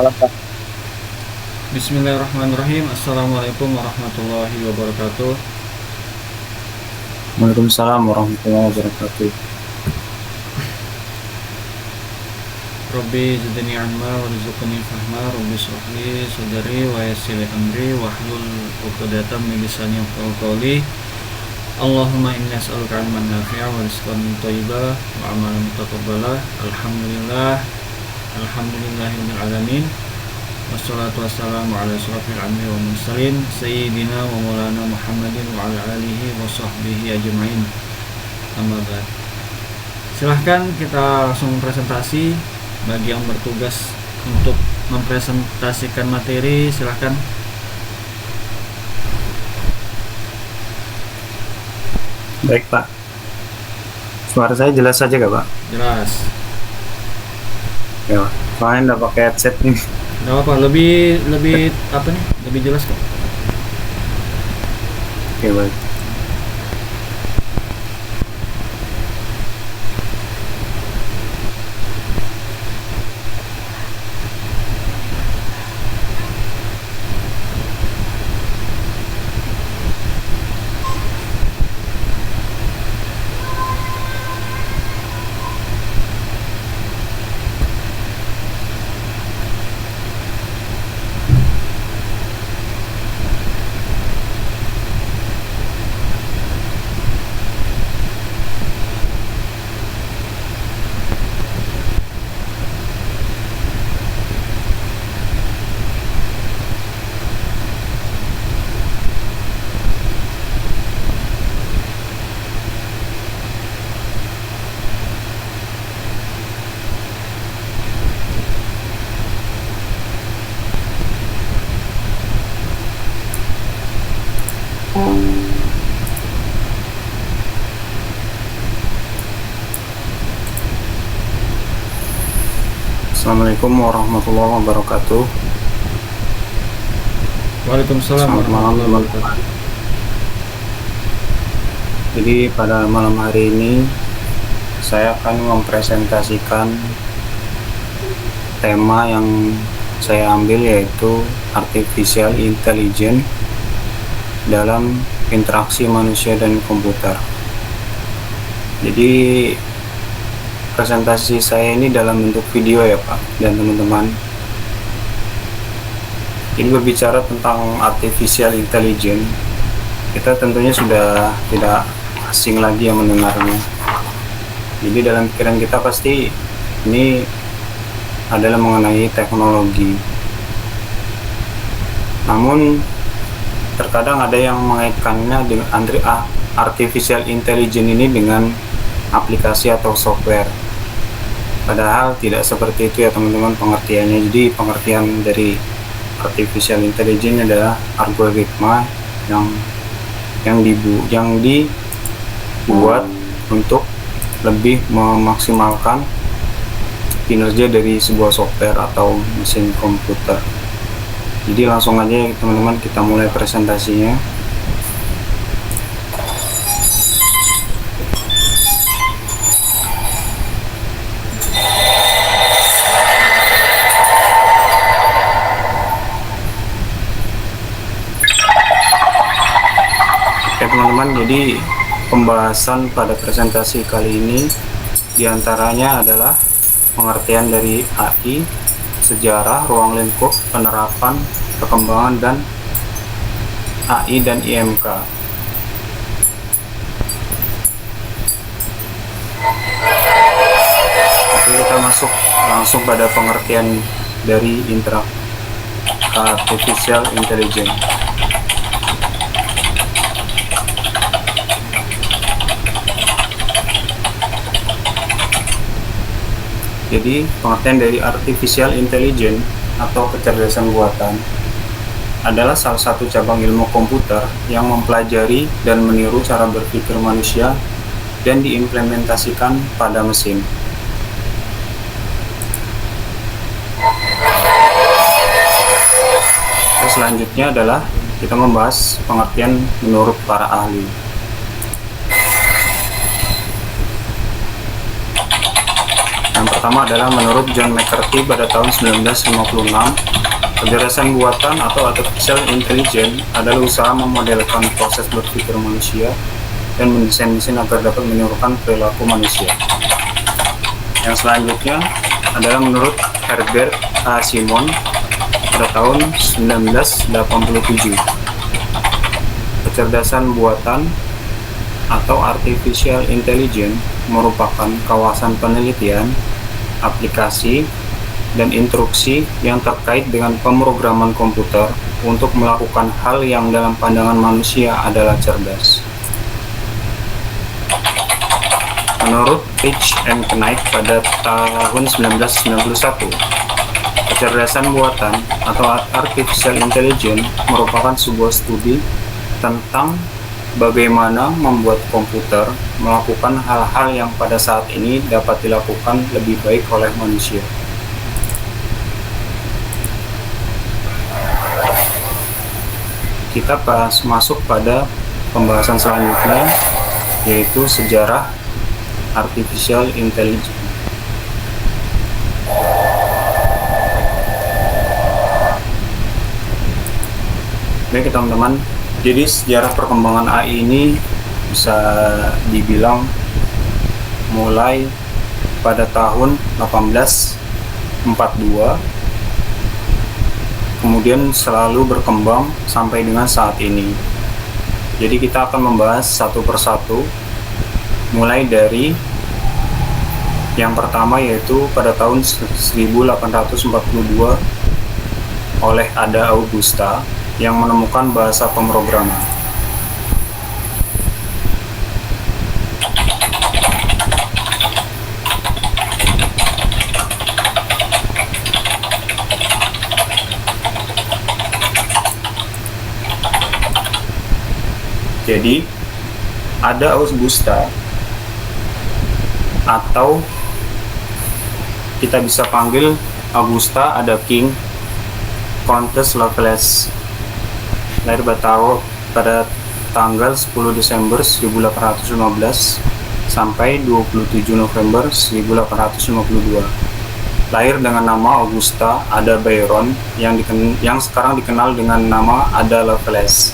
Malam, Pak. Bismillahirrahmanirrahim. Assalamualaikum warahmatullahi wabarakatuh. Waalaikumsalam warahmatullahi wabarakatuh. Rabbi zidni ilma warzuqni fahma. Rabbi shrah li sadri wa yassir li amri wahlul 'uqdatam min lisani yafqahu qawli. Allahumma inni as'aluka ilman nafi'a wa rizqan thayyiban wa amalan mutaqabbala. Alhamdulillahirabbil alamin. Wassalatu wassalamu ala asyrafil anbiya'i wal mursalin sayyidina wa maulana Muhammadin wa ala alihi wa sahbihi ajmain. Amma ba'd. Silahkan kita langsung presentasi. Bagi yang bertugas untuk mempresentasikan materi, silahkan. Baik, Pak. Suara saya jelas saja gak, Pak? Jelas. Ya, Pak. Soalnya nggak pakai headset nih. Gak apa, lebih apa nih? Lebih jelas kok. Oke, baik. Assalamualaikum warahmatullahi wabarakatuh. Waalaikumsalam Selamat malam, warahmatullahi teman-teman. wabarakatuh. Jadi pada malam hari ini saya akan mempresentasikan tema yang saya ambil, yaitu Artificial Intelligence dalam interaksi manusia dan komputer. Jadi presentasi saya ini dalam bentuk video ya, Pak dan teman-teman. Ini berbicara tentang Artificial Intelligence. Kita tentunya sudah tidak asing lagi yang mendengarnya. Jadi dalam pikiran kita pasti ini adalah mengenai teknologi. Namun terkadang ada yang mengaitkannya dengan Artificial Intelligence ini dengan aplikasi atau software. Padahal tidak seperti itu ya teman-teman pengertiannya. Jadi pengertian dari Artificial Intelligence adalah algoritma yang dibuat untuk lebih memaksimalkan kinerja dari sebuah software atau mesin komputer. Jadi langsung aja teman-teman kita mulai presentasinya. Oke teman-teman, jadi pembahasan pada presentasi kali ini diantaranya adalah pengertian dari AI, sejarah, ruang lingkup, penerapan, perkembangan, dan AI dan IMK. Oke, kita masuk langsung pada pengertian dari Artificial Intelligence. Jadi pengertian dari Artificial Intelligence atau kecerdasan buatan adalah salah satu cabang ilmu komputer yang mempelajari dan meniru cara berpikir manusia dan diimplementasikan pada mesin. Selanjutnya adalah kita membahas pengertian menurut para ahli. Yang pertama adalah menurut John McCarthy pada tahun 1956, kecerdasan buatan atau artificial intelligence adalah usaha memodelkan proses berpikir manusia dan mendesain mesin agar dapat menirukan perilaku manusia. Yang selanjutnya adalah menurut Herbert A. Simon pada tahun 1987. Kecerdasan buatan atau artificial intelligence merupakan kawasan penelitian, aplikasi, dan instruksi yang terkait dengan pemrograman komputer untuk melakukan hal yang dalam pandangan manusia adalah cerdas. Menurut Rich and Knight pada tahun 1991, kecerdasan buatan atau artificial intelligence merupakan sebuah studi tentang bagaimana membuat komputer melakukan hal-hal yang pada saat ini dapat dilakukan lebih baik oleh manusia. Kita masuk pada pembahasan selanjutnya, yaitu sejarah artificial intelligence. Baik teman-teman, jadi sejarah perkembangan AI ini bisa dibilang mulai pada tahun 1842, kemudian selalu berkembang sampai dengan saat ini. Jadi kita akan membahas satu persatu, mulai dari yang pertama, yaitu pada tahun 1842 oleh Ada Augusta yang menemukan bahasa pemrograman. Jadi Ada Augusta, atau kita bisa panggil Augusta Ada King Countess Lovelace, lahir pada tanggal 10 Desember 1815 sampai 27 November 1852. Lahir dengan nama Augusta Ada Byron yang sekarang dikenal dengan nama Ada Lovelace.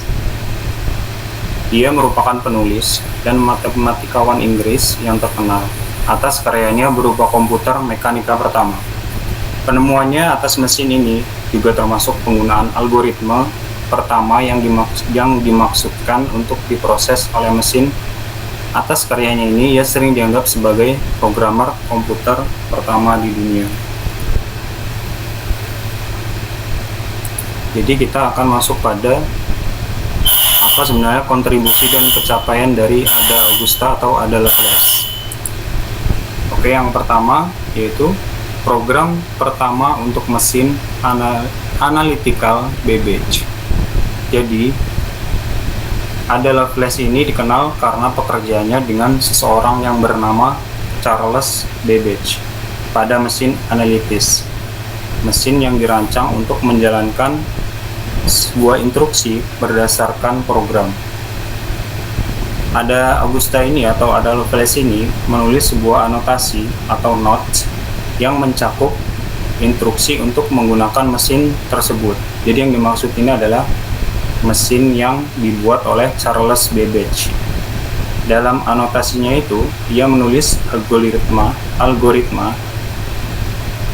Dia merupakan penulis dan matematikawan Inggris yang terkenal atas karyanya berupa komputer mekanika pertama. Penemuannya atas mesin ini juga termasuk penggunaan algoritma pertama yang dimaksudkan untuk diproses oleh mesin. Atas karyanya ini, ia sering dianggap sebagai programmer komputer pertama di dunia. Jadi kita akan masuk pada apa sebenarnya kontribusi dan pencapaian dari Ada Augusta atau Ada Lovelace. Oke, yang pertama yaitu program pertama untuk mesin analytical Babbage. Jadi Ada Lovelace ini dikenal karena pekerjaannya dengan seseorang yang bernama Charles Babbage pada mesin analitis, mesin yang dirancang untuk menjalankan sebuah instruksi berdasarkan program. Ada Augusta ini atau Ada Lovelace ini menulis sebuah anotasi atau notes yang mencakup instruksi untuk menggunakan mesin tersebut. Jadi yang dimaksud ini adalah mesin yang dibuat oleh Charles Babbage. Dalam anotasinya itu, ia menulis algoritma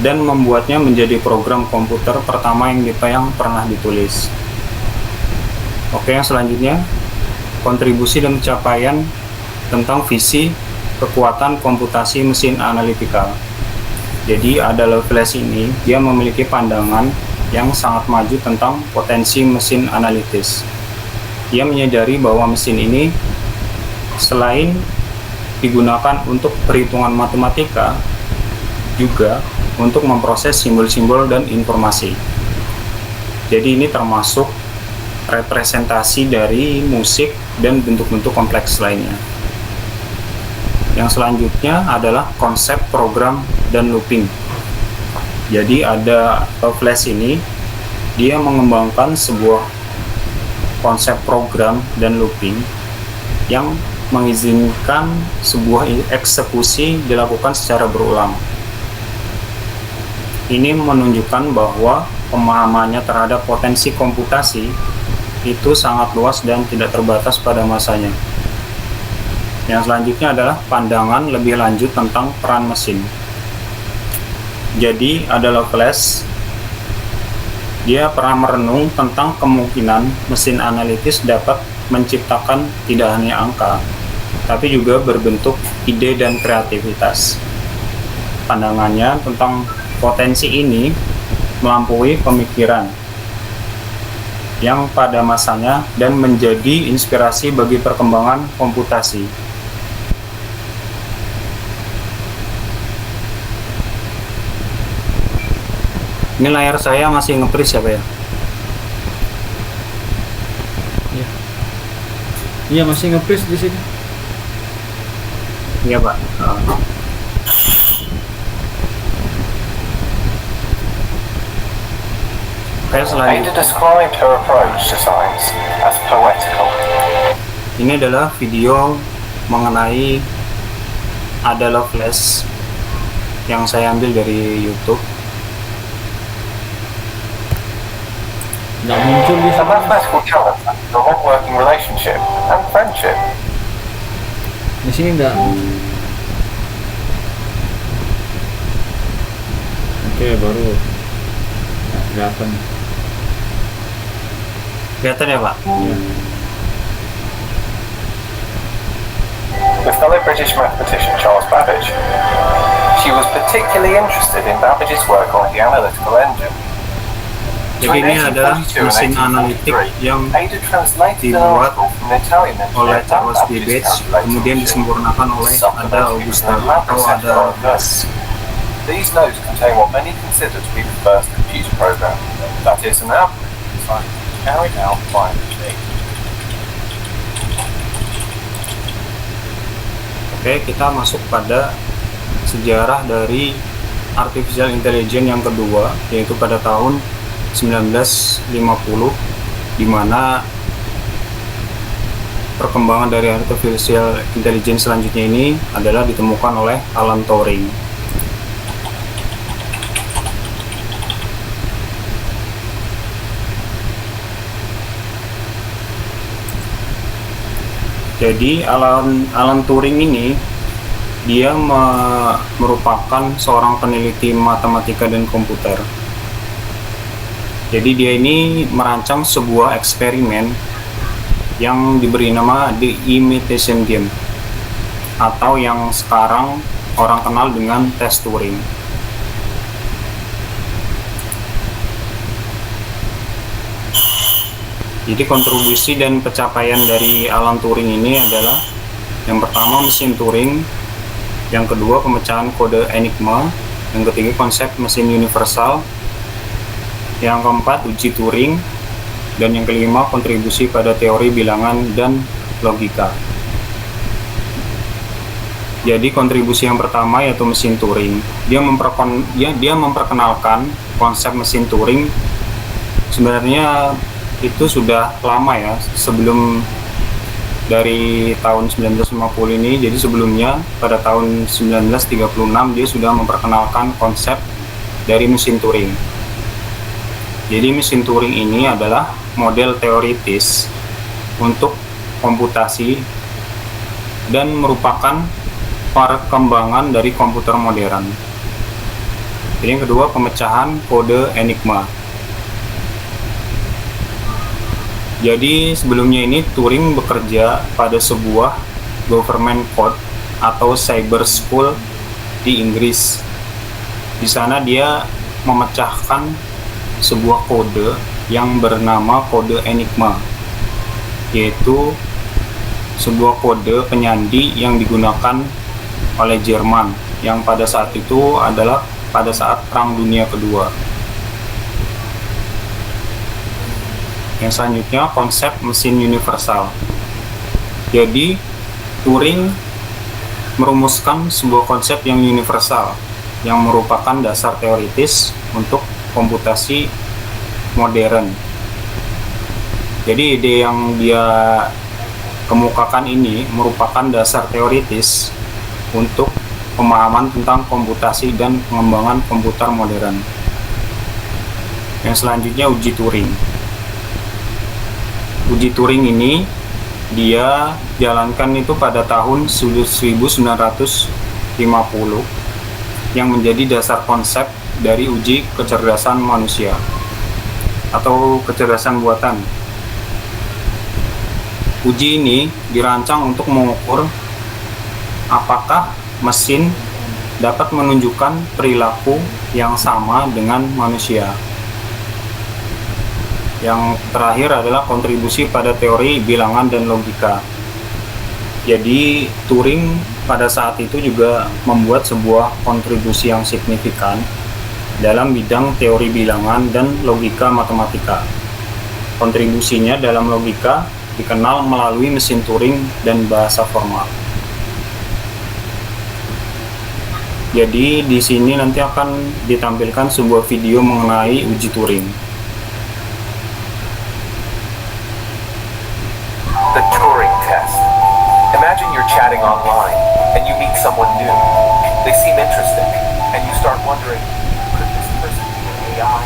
dan membuatnya menjadi program komputer pertama yang pernah ditulis. Oke, yang selanjutnya kontribusi dan pencapaian tentang visi kekuatan komputasi mesin analitikal. Jadi Ada Lovelace ini dia memiliki pandangan yang sangat maju tentang potensi mesin analitis. Ia menyadari bahwa mesin ini selain digunakan untuk perhitungan matematika, juga untuk memproses simbol-simbol dan informasi. Jadi ini termasuk representasi dari musik dan bentuk-bentuk kompleks lainnya. Yang selanjutnya adalah konsep program dan looping. Jadi Ada Lovelace ini dia mengembangkan sebuah konsep program dan looping yang mengizinkan sebuah eksekusi dilakukan secara berulang. Ini menunjukkan bahwa pemahamannya terhadap potensi komputasi itu sangat luas dan tidak terbatas pada masanya. Yang selanjutnya adalah pandangan lebih lanjut tentang peran mesin. Jadi ada Lovelace, dia pernah merenung tentang kemungkinan mesin analitis dapat menciptakan tidak hanya angka, tapi juga berbentuk ide dan kreativitas. Pandangannya tentang potensi ini melampaui pemikiran yang pada masanya dan menjadi inspirasi bagi perkembangan komputasi. Ini layar saya masih nge-freeze ya, Pak ya? Iya. Iya, masih nge-freeze di sini. Iya, Pak. Ada described her approach to science as poetical. Ini adalah video mengenai Ada Lovelace yang saya ambil dari YouTube. Nggak muncul di A sini. mathematical challenge, a working relationship, and friendship. Di sini nggak. Oke, baru kelihatan. Kelihatan ya, Pak? Ya. With fellow British mathematician Charles Babbage. She was particularly interested in Babbage's work on the analytical engine. Jadi ini adalah mesin analitik yang Ada translated an dibuat article from an Italian engineer oleh Dan Charles Babbage's Babbage, calculator kemudian machine, disempurnakan oleh Ada supplemented Augusta with an atau elaborate Ada set of Lovelace. These notes contain what many consider to be the first computer program, that is, an algorithm designed to be carried out by a machine. Oke, kita masuk pada sejarah dari artificial intelligence yang kedua, yaitu pada tahun 1950, di mana perkembangan dari artificial intelligence selanjutnya ini adalah ditemukan oleh Alan Turing. Jadi Alan Turing ini dia merupakan seorang peneliti matematika dan komputer. Jadi dia ini merancang sebuah eksperimen yang diberi nama The Imitation Game, atau yang sekarang orang kenal dengan tes Turing. Jadi kontribusi dan pencapaian dari Alan Turing ini adalah yang pertama mesin Turing, yang kedua pemecahan kode Enigma, yang ketiga konsep mesin universal, yang keempat uji Turing, dan yang kelima kontribusi pada teori bilangan dan logika. Jadi kontribusi yang pertama yaitu mesin Turing. Dia memperkenalkan konsep mesin Turing. Sebenarnya itu sudah lama ya, sebelum dari tahun 1950 ini. Jadi sebelumnya pada tahun 1936 dia sudah memperkenalkan konsep dari mesin Turing. Jadi mesin Turing ini adalah model teoritis untuk komputasi dan merupakan perkembangan dari komputer modern. Jadi yang kedua pemecahan kode Enigma. Jadi sebelumnya ini Turing bekerja pada sebuah government code atau cyber school di Inggris. Di sana dia memecahkan sebuah kode yang bernama kode Enigma, yaitu sebuah kode penyandi yang digunakan oleh Jerman yang pada saat itu adalah pada saat Perang Dunia Kedua. Yang selanjutnya konsep mesin universal. Jadi Turing merumuskan sebuah konsep yang universal yang merupakan dasar teoritis untuk komputasi modern. Jadi ide yang dia kemukakan ini merupakan dasar teoritis untuk pemahaman tentang komputasi dan pengembangan komputer modern. Yang selanjutnya uji Turing. Uji Turing ini dia jalankan itu pada tahun 1950 yang menjadi dasar konsep dari uji kecerdasan manusia atau kecerdasan buatan. Uji ini dirancang untuk mengukur apakah mesin dapat menunjukkan perilaku yang sama dengan manusia. Yang terakhir adalah kontribusi pada teori bilangan dan logika. Jadi Turing pada saat itu juga membuat sebuah kontribusi yang signifikan dalam bidang teori bilangan dan logika matematika. Kontribusinya dalam logika dikenal melalui mesin Turing dan bahasa formal. Jadi di sini nanti akan ditampilkan sebuah video mengenai uji Turing. The Turing test. Imagine you're chatting online and you meet someone new. They seem interesting and you start wondering, could this person be an AI?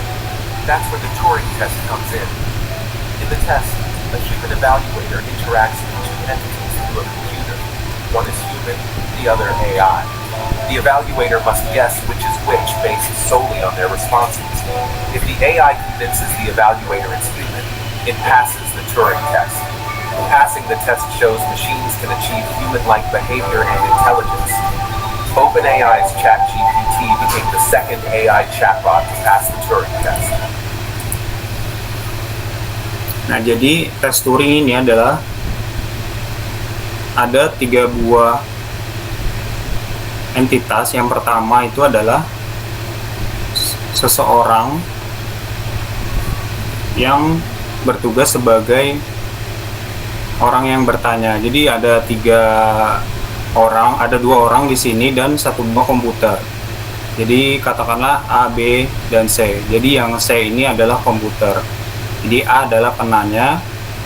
That's where the Turing test comes in. In the test, a human evaluator interacts with two entities through a computer. One is human, the other AI. The evaluator must guess which is which based solely on their responses. If the AI convinces the evaluator it's human, it passes the Turing test. Passing the test shows machines can achieve human-like behavior and intelligence. OpenAI's ChatGPT became the second AI chatbot to pass the Turing test. Nah, jadi tes Turing ini adalah ada 3 buah entitas. Yang pertama itu adalah seseorang yang bertugas sebagai orang yang bertanya. Jadi ada 2 orang di sini dan 1 buah komputer. Jadi katakanlah A, B, dan C. Jadi yang C ini adalah komputer. Jadi A adalah penanya,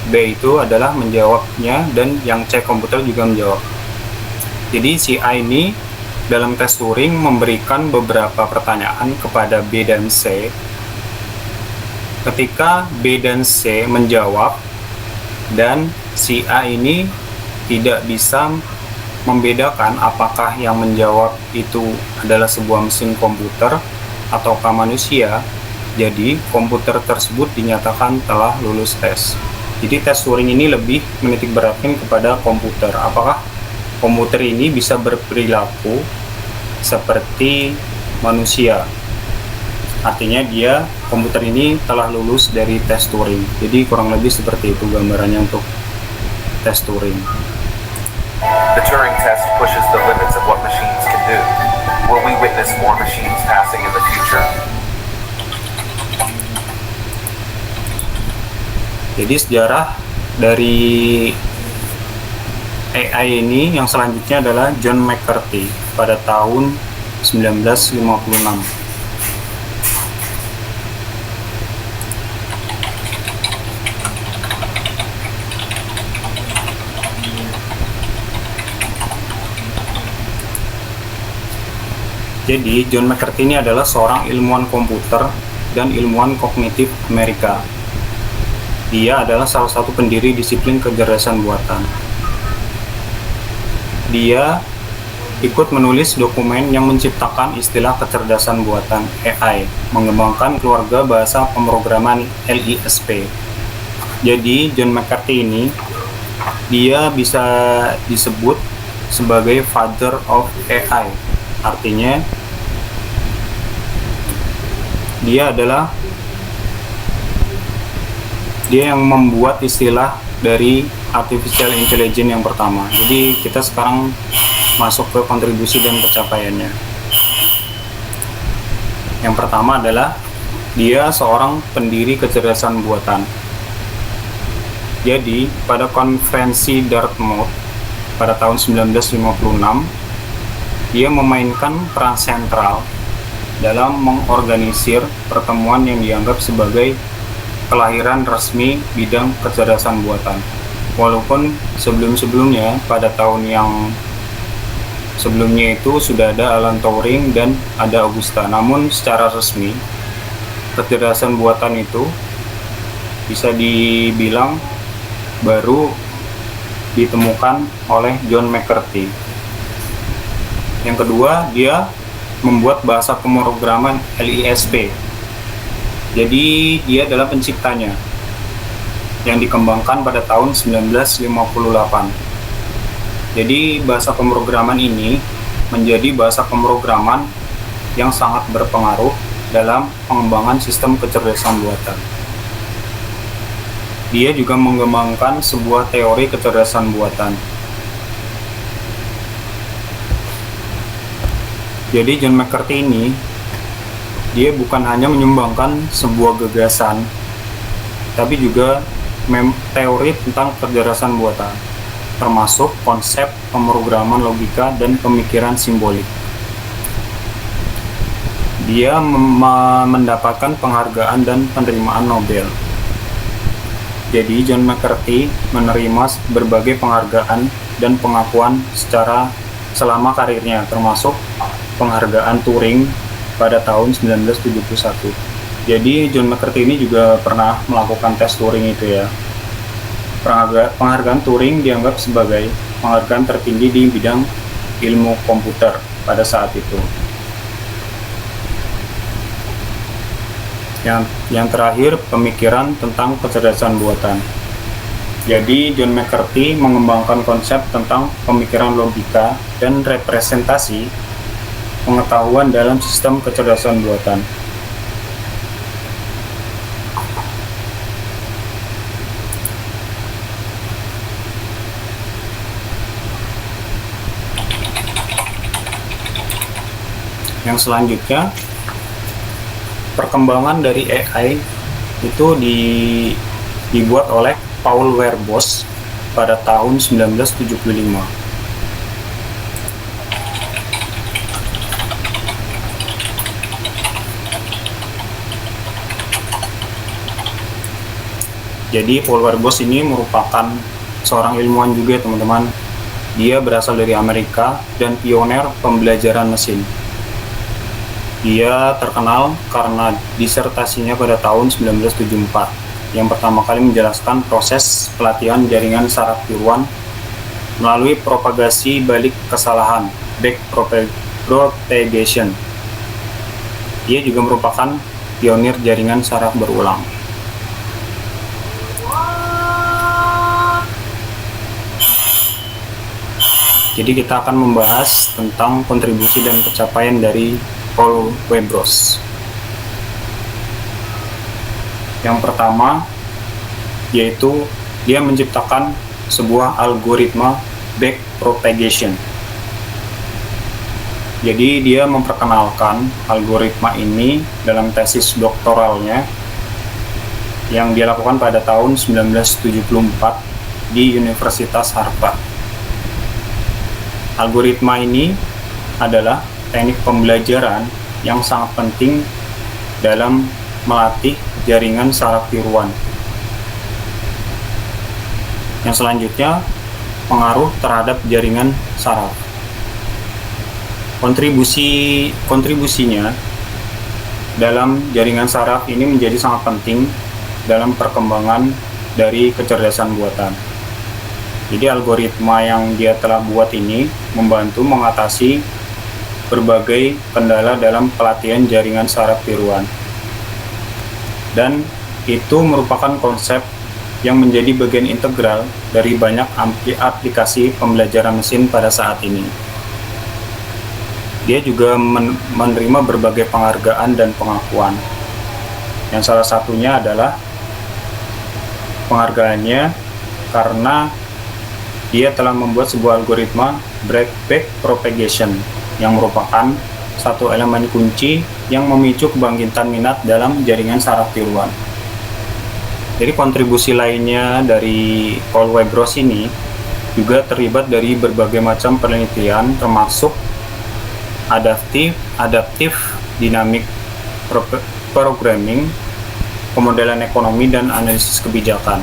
B itu adalah menjawabnya, dan yang C komputer juga menjawab. Jadi si A ini dalam tes Turing memberikan beberapa pertanyaan kepada B dan C. Ketika B dan C menjawab dan si A ini tidak bisa membedakan apakah yang menjawab itu adalah sebuah mesin komputer ataukah manusia, jadi komputer tersebut dinyatakan telah lulus tes. Jadi tes Turing ini lebih menitikberatkan kepada komputer. Apakah komputer ini bisa berperilaku seperti manusia? Artinya komputer ini telah lulus dari tes Turing. Jadi kurang lebih seperti itu gambarannya untuk tes Turing. The Turing test pushes the limits of what machines can do. Will we witness more machines passing in the future? Jadi sejarah dari AI ini yang selanjutnya adalah John McCarthy pada tahun 1956. Jadi, John McCarthy ini adalah seorang ilmuwan komputer dan ilmuwan kognitif Amerika. Dia adalah salah satu pendiri disiplin kecerdasan buatan. Dia ikut menulis dokumen yang menciptakan istilah kecerdasan buatan AI, mengembangkan keluarga bahasa pemrograman LISP. Jadi, John McCarthy ini, dia bisa disebut sebagai father of AI. Artinya, dia yang membuat istilah dari artificial intelligence yang pertama. Jadi kita sekarang masuk ke kontribusi dan pencapaiannya. Yang pertama adalah dia seorang pendiri kecerdasan buatan. Jadi pada konferensi Dartmouth pada tahun 1956, dia memainkan peran sentral dalam mengorganisir pertemuan yang dianggap sebagai kelahiran resmi bidang kecerdasan buatan. Walaupun sebelum-sebelumnya pada tahun yang Sebelumnya itu sudah ada Alan Turing dan ada Augusta, namun secara resmi kecerdasan buatan itu bisa dibilang baru ditemukan oleh John McCarthy. Yang kedua, dia membuat bahasa pemrograman LISP. Jadi dia adalah penciptanya yang dikembangkan pada tahun 1958. Jadi bahasa pemrograman ini menjadi bahasa pemrograman yang sangat berpengaruh dalam pengembangan sistem kecerdasan buatan. Dia juga mengembangkan sebuah teori kecerdasan buatan. Jadi John McCarthy ini, dia bukan hanya menyumbangkan sebuah gagasan, tapi juga teori tentang kecerdasan buatan, termasuk konsep pemrograman logika dan pemikiran simbolik. Dia mendapatkan penghargaan dan penerimaan Nobel. Jadi John McCarthy menerima berbagai penghargaan dan pengakuan selama karirnya, termasuk penghargaan Turing pada tahun 1971. Jadi John McCarthy ini juga pernah melakukan tes Turing itu ya. Penghargaan Turing dianggap sebagai penghargaan tertinggi di bidang ilmu komputer pada saat itu. Yang terakhir, pemikiran tentang kecerdasan buatan. Jadi John McCarthy mengembangkan konsep tentang pemikiran logika dan representasi pengetahuan dalam sistem kecerdasan buatan. Yang selanjutnya, perkembangan dari AI itu dibuat oleh Paul Werbos pada tahun 1975. Jadi Paul Werbos ini merupakan seorang ilmuwan juga teman-teman. Dia berasal dari Amerika dan pioner pembelajaran mesin. Dia terkenal karena disertasinya pada tahun 1974 yang pertama kali menjelaskan proses pelatihan jaringan saraf tiruan melalui propagasi balik kesalahan, back propagation. Dia juga merupakan pionir jaringan saraf berulang. Jadi kita akan membahas tentang kontribusi dan pencapaian dari Paul Werbos. Yang pertama yaitu dia menciptakan sebuah algoritma back propagation. Jadi dia memperkenalkan algoritma ini dalam tesis doktoralnya yang dia lakukan pada tahun 1974 di Universitas Harvard. Algoritma ini adalah teknik pembelajaran yang sangat penting dalam melatih jaringan saraf tiruan. Yang selanjutnya, pengaruh terhadap jaringan saraf. Kontribusinya dalam jaringan saraf ini menjadi sangat penting dalam perkembangan dari kecerdasan buatan. Jadi algoritma yang dia telah buat ini membantu mengatasi berbagai kendala dalam pelatihan jaringan saraf tiruan. Dan itu merupakan konsep yang menjadi bagian integral dari banyak aplikasi pembelajaran mesin pada saat ini. Dia juga menerima berbagai penghargaan dan pengakuan. Yang salah satunya adalah penghargaannya karena dia telah membuat sebuah algoritma back propagation yang merupakan satu elemen kunci yang memicu kebangkitan minat dalam jaringan saraf tiruan. Jadi kontribusi lainnya dari Paul Werbos ini juga terlibat dari berbagai macam penelitian termasuk adaptif dynamic programming, pemodelan ekonomi dan analisis kebijakan.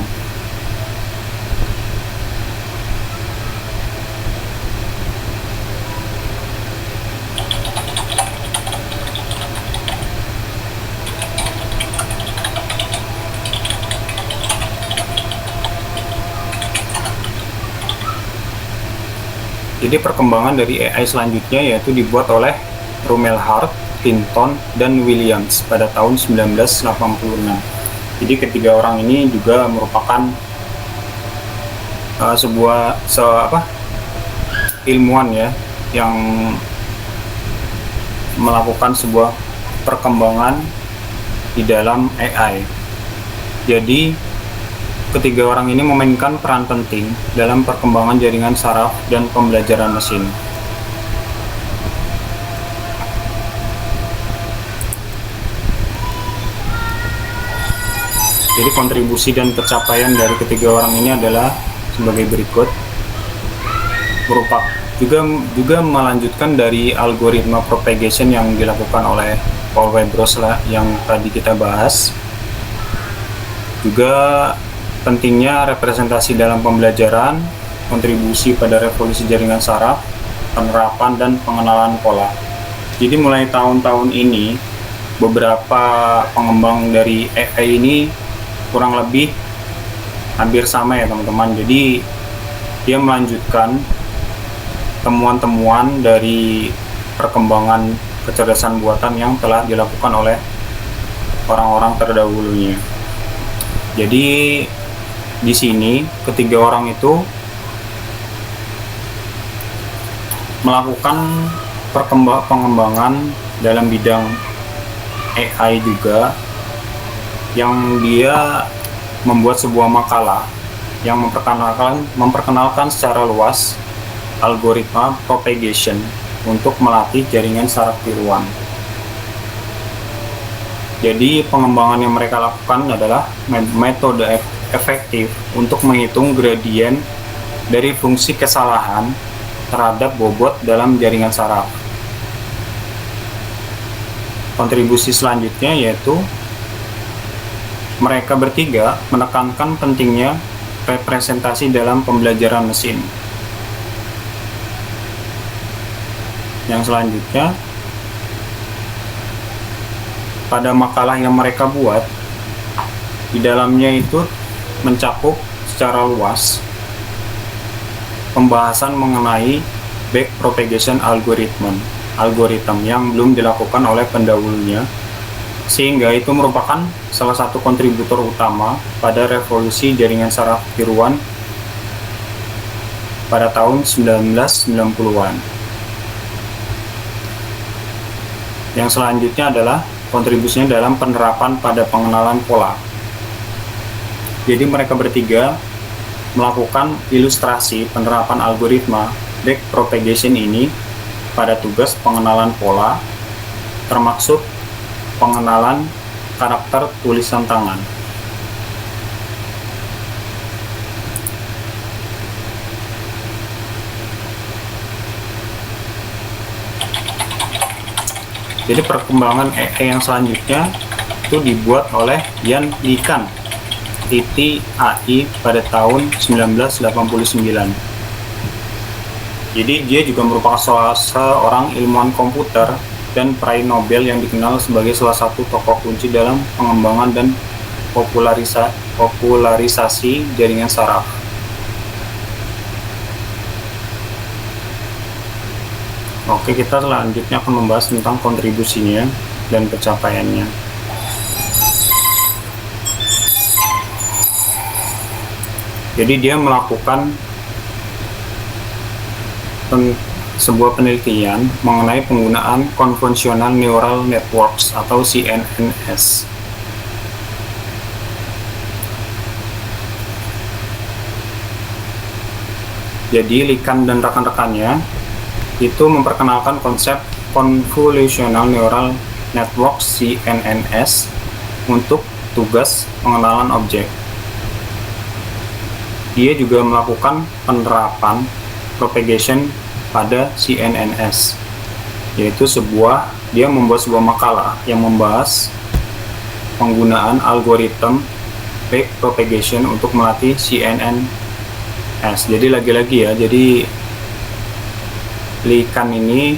Jadi perkembangan dari AI selanjutnya yaitu dibuat oleh Rumelhart, Hinton, dan Williams pada tahun 1986. Jadi ketiga orang ini juga merupakan sebuah ilmuwan ya yang melakukan sebuah perkembangan di dalam AI. Jadi ketiga orang ini memainkan peran penting dalam perkembangan jaringan saraf dan pembelajaran mesin. Jadi kontribusi dan pencapaian dari ketiga orang ini adalah sebagai berikut. Juga melanjutkan dari algoritma propagation yang dilakukan oleh Paul Weierstrass yang tadi kita bahas. Juga pentingnya representasi dalam pembelajaran, kontribusi pada revolusi jaringan saraf, penerapan dan pengenalan pola. Jadi mulai tahun-tahun ini beberapa pengembang dari AI ini kurang lebih hampir sama ya teman-teman. Jadi dia melanjutkan temuan-temuan dari perkembangan kecerdasan buatan yang telah dilakukan oleh orang-orang terdahulunya. Jadi di sini ketiga orang itu melakukan pengembangan dalam bidang AI juga, yang dia membuat sebuah makalah yang memperkenalkan secara luas algoritma propagation untuk melatih jaringan saraf tiruan. Jadi pengembangan yang mereka lakukan adalah metode efektif untuk menghitung gradien dari fungsi kesalahan terhadap bobot dalam jaringan saraf. Kontribusi selanjutnya yaitu mereka bertiga menekankan pentingnya representasi dalam pembelajaran mesin. Yang selanjutnya, pada makalah yang mereka buat, di dalamnya itu mencakup secara luas pembahasan mengenai backpropagation algoritma yang belum dilakukan oleh pendahulunya, sehingga itu merupakan salah satu kontributor utama pada revolusi jaringan saraf tiruan pada tahun 1990-an. Yang selanjutnya adalah kontribusinya dalam penerapan pada pengenalan pola. Jadi mereka bertiga melakukan ilustrasi penerapan algoritma backpropagation ini pada tugas pengenalan pola, termasuk pengenalan karakter tulisan tangan. Jadi perkembangan AI yang selanjutnya itu dibuat oleh Jan LeCun (AI) pada tahun 1989. Jadi dia juga merupakan salah seorang ilmuwan komputer dan peraih Nobel yang dikenal sebagai salah satu tokoh kunci dalam pengembangan dan popularisasi jaringan saraf. Oke, kita selanjutnya akan membahas tentang kontribusinya dan pencapaiannya. Jadi dia melakukan sebuah penelitian mengenai penggunaan Convolutional Neural Networks atau CNNS. Jadi LeCun dan rekan-rekannya itu memperkenalkan konsep Convolutional Neural Network CNNS untuk tugas pengenalan objek. Dia juga melakukan penerapan propagation pada CNNS, yaitu dia membuat sebuah makalah yang membahas penggunaan algoritma backpropagation untuk melatih CNNS. Jadi lagi-lagi ya, jadi LeCun ini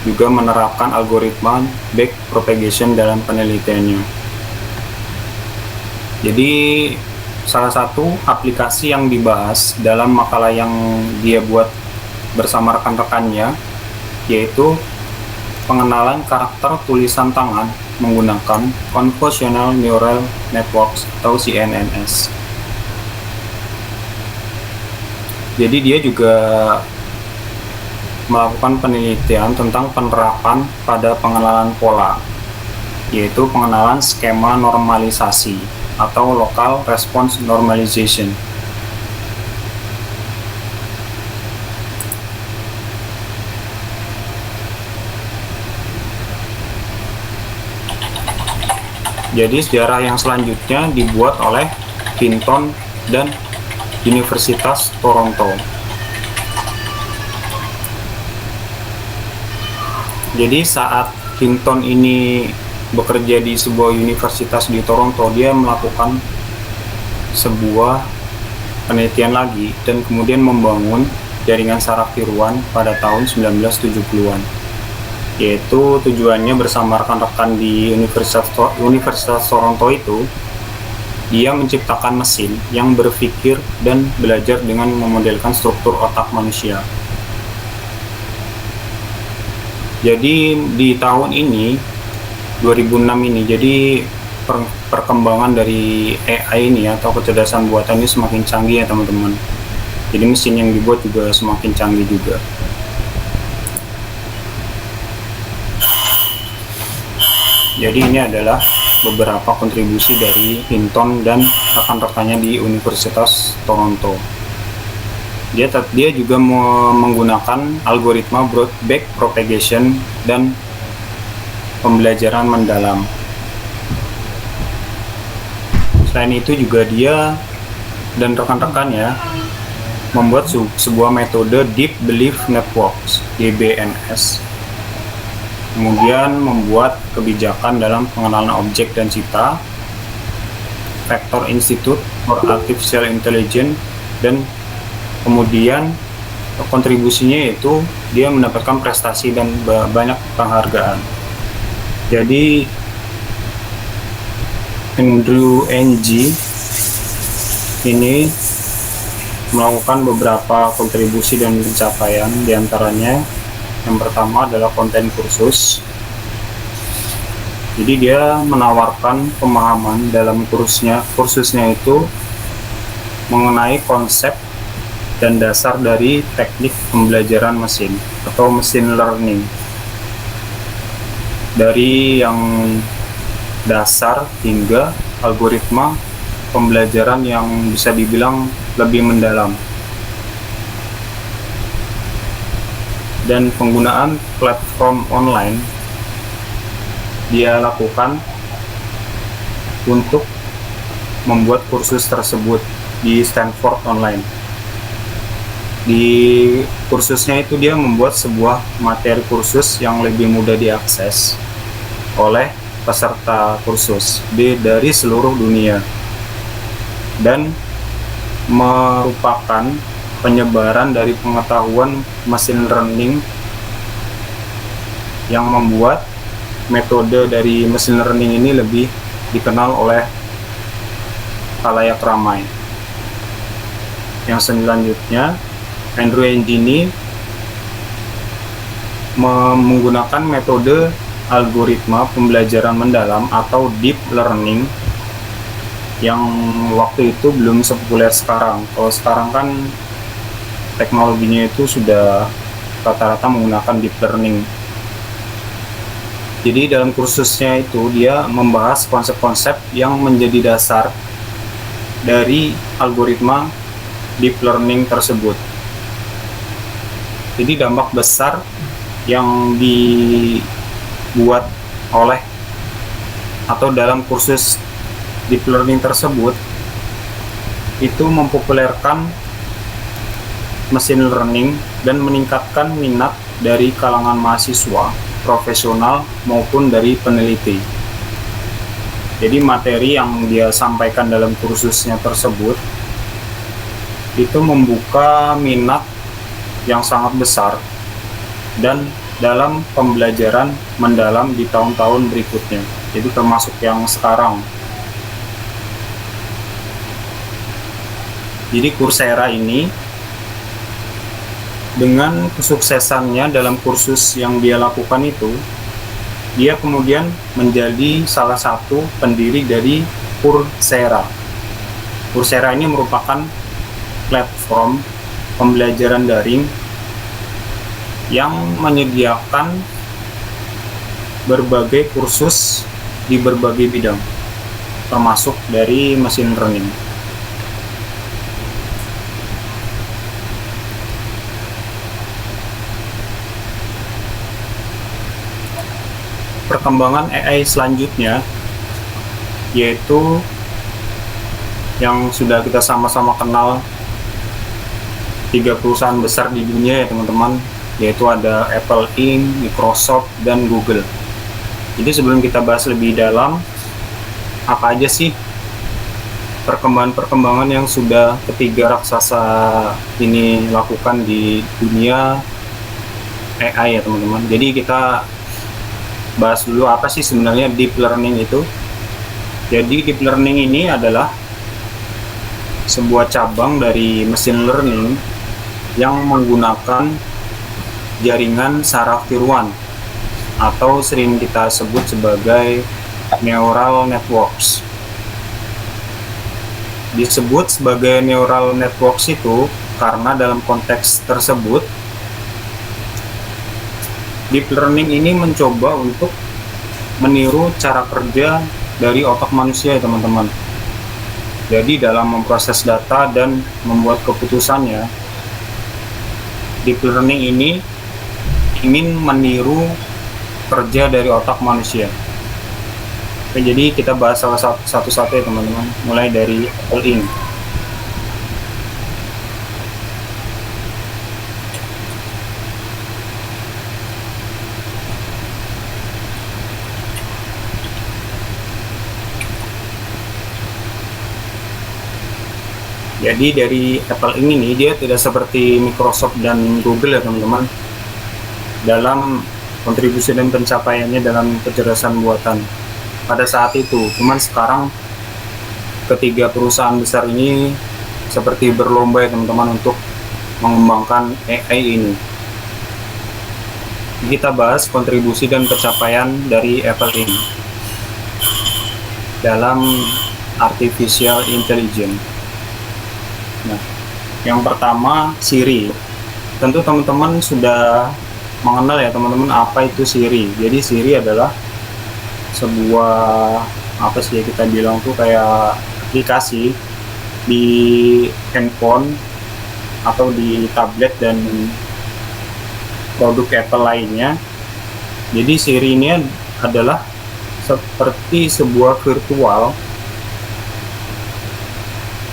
juga menerapkan algoritma backpropagation dalam penelitiannya. Jadi salah satu aplikasi yang dibahas dalam makalah yang dia buat bersama rekan-rekannya, yaitu pengenalan karakter tulisan tangan menggunakan Convolutional Neural Networks atau CNNS. Jadi dia juga melakukan penelitian tentang penerapan pada pengenalan pola, yaitu pengenalan skema normalisasi atau Local Response Normalization. Jadi sejarah yang selanjutnya dibuat oleh Hinton dan Universitas Toronto. Jadi saat Hinton ini bekerja di sebuah universitas di Toronto, dia melakukan sebuah penelitian lagi dan kemudian membangun jaringan saraf tiruan pada tahun 1970-an. Yaitu tujuannya bersama rekan-rekan di Universitas Toronto itu, dia menciptakan mesin yang berpikir dan belajar dengan memodelkan struktur otak manusia. Jadi di tahun ini 2006 ini, jadi perkembangan dari AI ini atau kecerdasan buatan ini semakin canggih ya teman-teman. Jadi mesin yang dibuat juga semakin canggih juga. Jadi ini adalah beberapa kontribusi dari Hinton dan rekan-rekannya di Universitas Toronto. Dia juga menggunakan algoritma broad backpropagation dan pembelajaran mendalam. Selain itu juga dia dan rekan-rekannya membuat sebuah metode Deep Belief Networks (DBNS). Kemudian membuat kebijakan dalam pengenalan objek dan cita, Vector Institute for Artificial Intelligence, dan kemudian kontribusinya yaitu dia mendapatkan prestasi dan banyak penghargaan. Jadi Andrew Ng ini melakukan beberapa kontribusi dan pencapaian, diantaranya yang pertama adalah konten kursus. Jadi dia menawarkan pemahaman dalam kursusnya itu mengenai konsep dan dasar dari teknik pembelajaran mesin atau machine learning, dari yang dasar hingga algoritma pembelajaran yang bisa dibilang lebih mendalam, dan penggunaan platform online dia lakukan untuk membuat kursus tersebut di Stanford Online. Di kursusnya itu dia membuat sebuah materi kursus yang lebih mudah diakses oleh peserta kursus dari seluruh dunia, dan merupakan penyebaran dari pengetahuan machine learning yang membuat metode dari machine learning ini lebih dikenal oleh khalayak ramai. Yang selanjutnya, Andrew Ng ini menggunakan metode algoritma pembelajaran mendalam atau deep learning yang waktu itu belum sepopuler sekarang. Kalau sekarang kan teknologinya itu sudah rata-rata menggunakan deep learning. Jadi dalam kursusnya itu dia membahas konsep-konsep yang menjadi dasar dari algoritma deep learning tersebut. Jadi dampak besar yang dibuat oleh atau dalam kursus deep learning tersebut itu mempopulerkan machine learning dan meningkatkan minat dari kalangan mahasiswa, profesional maupun dari peneliti. Jadi materi yang dia sampaikan dalam kursusnya tersebut itu membuka minat yang sangat besar dan dalam pembelajaran mendalam di tahun-tahun berikutnya. Jadi termasuk yang sekarang. Jadi Coursera ini Dengan kesuksesannya dalam kursus yang dia lakukan itu, dia kemudian menjadi salah satu pendiri dari Coursera. Coursera ini merupakan platform pembelajaran daring yang menyediakan berbagai kursus di berbagai bidang, termasuk dari machine learning. Perkembangan AI selanjutnya yaitu yang sudah kita sama-sama kenal 3 perusahaan besar di dunia ya teman-teman, yaitu ada Apple Inc., Microsoft, dan Google. Jadi sebelum kita bahas lebih dalam apa aja sih perkembangan-perkembangan yang sudah ketiga raksasa ini lakukan di dunia AI ya teman-teman. Jadi kita bahas dulu apa sih sebenarnya deep learning itu. Jadi deep learning ini adalah sebuah cabang dari machine learning yang menggunakan jaringan saraf tiruan atau sering kita sebut sebagai neural networks. Disebut sebagai neural networks itu karena dalam konteks tersebut deep learning ini mencoba untuk meniru cara kerja dari otak manusia ya teman-teman. Jadi dalam memproses data dan membuat keputusannya, deep learning ini ingin meniru kerja dari otak manusia. Oke, jadi kita bahas salah satu-satu ya teman-teman, mulai dari Apple Inc. Jadi dari Apple ini dia tidak seperti Microsoft dan Google ya teman-teman dalam kontribusi dan pencapaiannya dalam kecerdasan buatan pada saat itu. Cuman sekarang ketiga perusahaan besar ini seperti berlomba ya teman-teman untuk mengembangkan AI ini. Kita bahas kontribusi dan pencapaian dari Apple ini dalam artificial intelligence. Nah, yang pertama Siri. Tentu teman-teman sudah mengenal ya teman-teman apa itu Siri. Jadi Siri adalah sebuah apa sih ya kita bilang tuh kayak aplikasi di handphone atau di tablet dan produk Apple lainnya. Jadi Siri ini adalah seperti sebuah virtual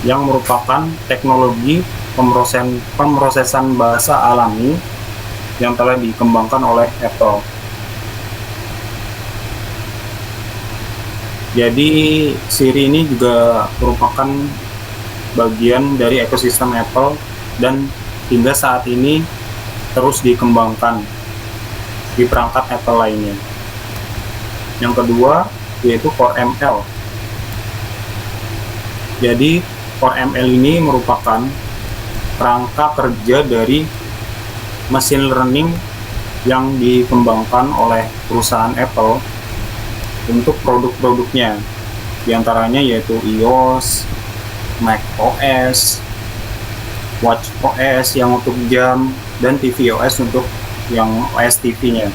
yang merupakan teknologi pemrosesan bahasa alami yang telah dikembangkan oleh Apple. Jadi Siri ini juga merupakan bagian dari ekosistem Apple dan hingga saat ini terus dikembangkan di perangkat Apple lainnya. Yang kedua yaitu Core ML. Jadi Core ML ini merupakan kerangka kerja dari machine learning yang dikembangkan oleh perusahaan Apple untuk produk-produknya. Di antaranya yaitu iOS, macOS, watchOS yang untuk jam, dan tvOS untuk yang OS TV-nya.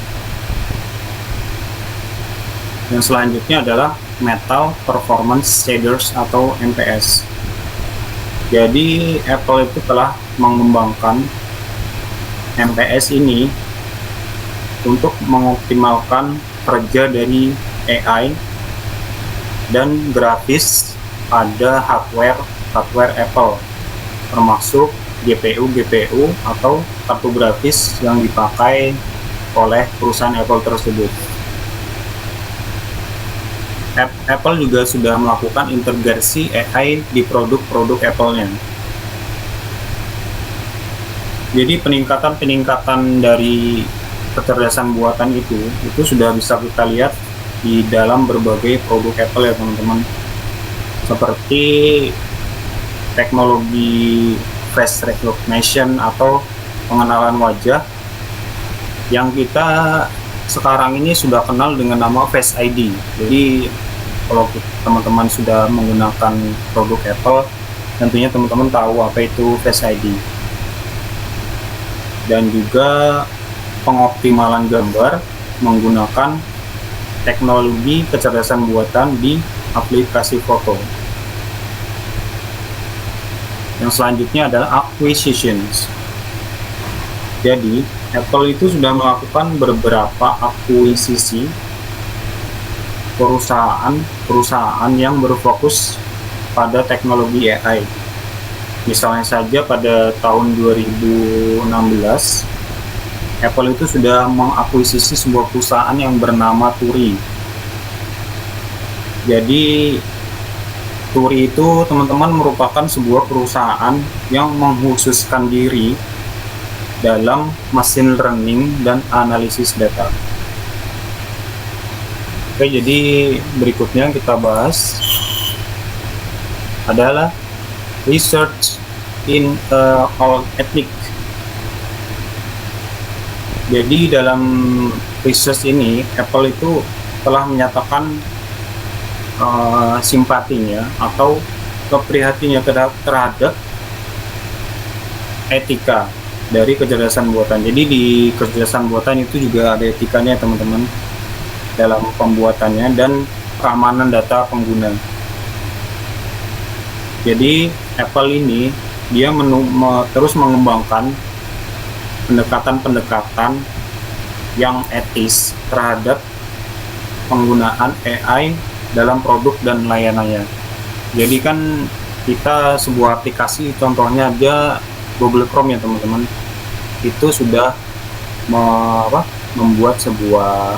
Yang selanjutnya adalah Metal Performance Shaders atau MPS. Jadi Apple itu telah mengembangkan MPS ini untuk mengoptimalkan kerja dari AI dan grafis pada hardware Apple, termasuk GPU atau kartu grafis yang dipakai oleh perusahaan Apple tersebut. Apple juga sudah melakukan integrasi AI di produk-produk Apple-nya. Jadi peningkatan dari kecerdasan buatan itu sudah bisa kita lihat di dalam berbagai produk Apple ya teman-teman. Seperti teknologi face recognition atau pengenalan wajah yang kita sekarang ini sudah kenal dengan nama Face ID. Jadi kalau teman-teman sudah menggunakan produk Apple, tentunya teman-teman tahu apa itu Face ID. Dan juga pengoptimalan gambar menggunakan teknologi kecerdasan buatan di aplikasi foto. Yang selanjutnya adalah acquisitions. Jadi Apple itu sudah melakukan beberapa akuisisi perusahaan yang berfokus pada teknologi AI. Misalnya saja pada tahun 2016, Apple itu sudah mengakuisisi sebuah perusahaan yang bernama Turi. Jadi Turi itu teman-teman merupakan sebuah perusahaan yang mengkhususkan diri dalam machine learning dan analisis data. Oke, jadi berikutnya kita bahas adalah research in all ethic. Jadi dalam research ini Apple itu telah menyatakan simpatinya atau keprihatinannya terhadap etika dari kecerdasan buatan. Jadi di kecerdasan buatan itu juga ada etikanya teman-teman dalam pembuatannya dan keamanan data pengguna. Jadi Apple ini dia terus mengembangkan pendekatan-pendekatan yang etis terhadap penggunaan AI dalam produk dan layanannya. Jadi kan kita sebuah aplikasi, contohnya aja Google Chrome ya teman-teman, itu sudah membuat sebuah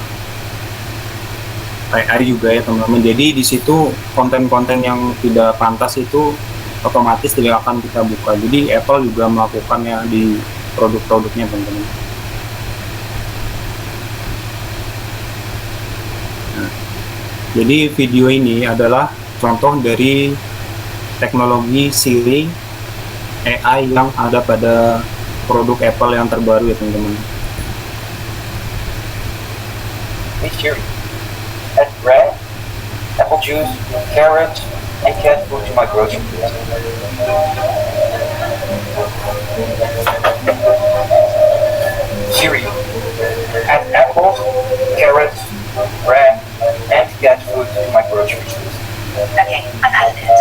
AI juga ya teman-teman. Jadi di situ konten-konten yang tidak pantas itu otomatis tidak akan kita buka. Jadi Apple juga melakukannya di produk-produknya teman-teman. Nah, jadi video ini adalah contoh dari teknologi Siri AI yang ada pada produk Apple yang terbaru ya teman-teman. Hey Siri, add bread, apple juice, carrots, and cat food to my grocery list. Siri, add apples, carrots, bread, and cat food to my grocery list. Okay, I've added it.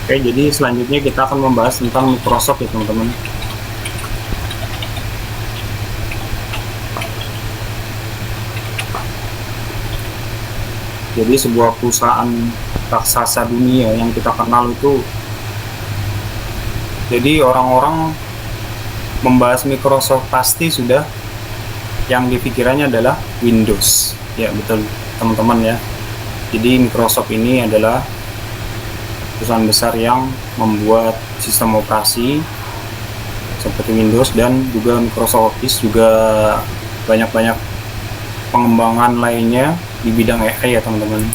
Oke, jadi selanjutnya kita akan membahas tentang Microsoft ya teman-teman. Jadi sebuah perusahaan raksasa dunia yang kita kenal itu, jadi orang-orang membahas Microsoft pasti sudah yang dipikirannya adalah Windows. Ya betul teman-teman ya. Jadi Microsoft ini adalah perusahaan besar yang membuat sistem operasi seperti Windows dan juga Microsoft Office, juga banyak-banyak pengembangan lainnya di bidang AI ya teman-teman.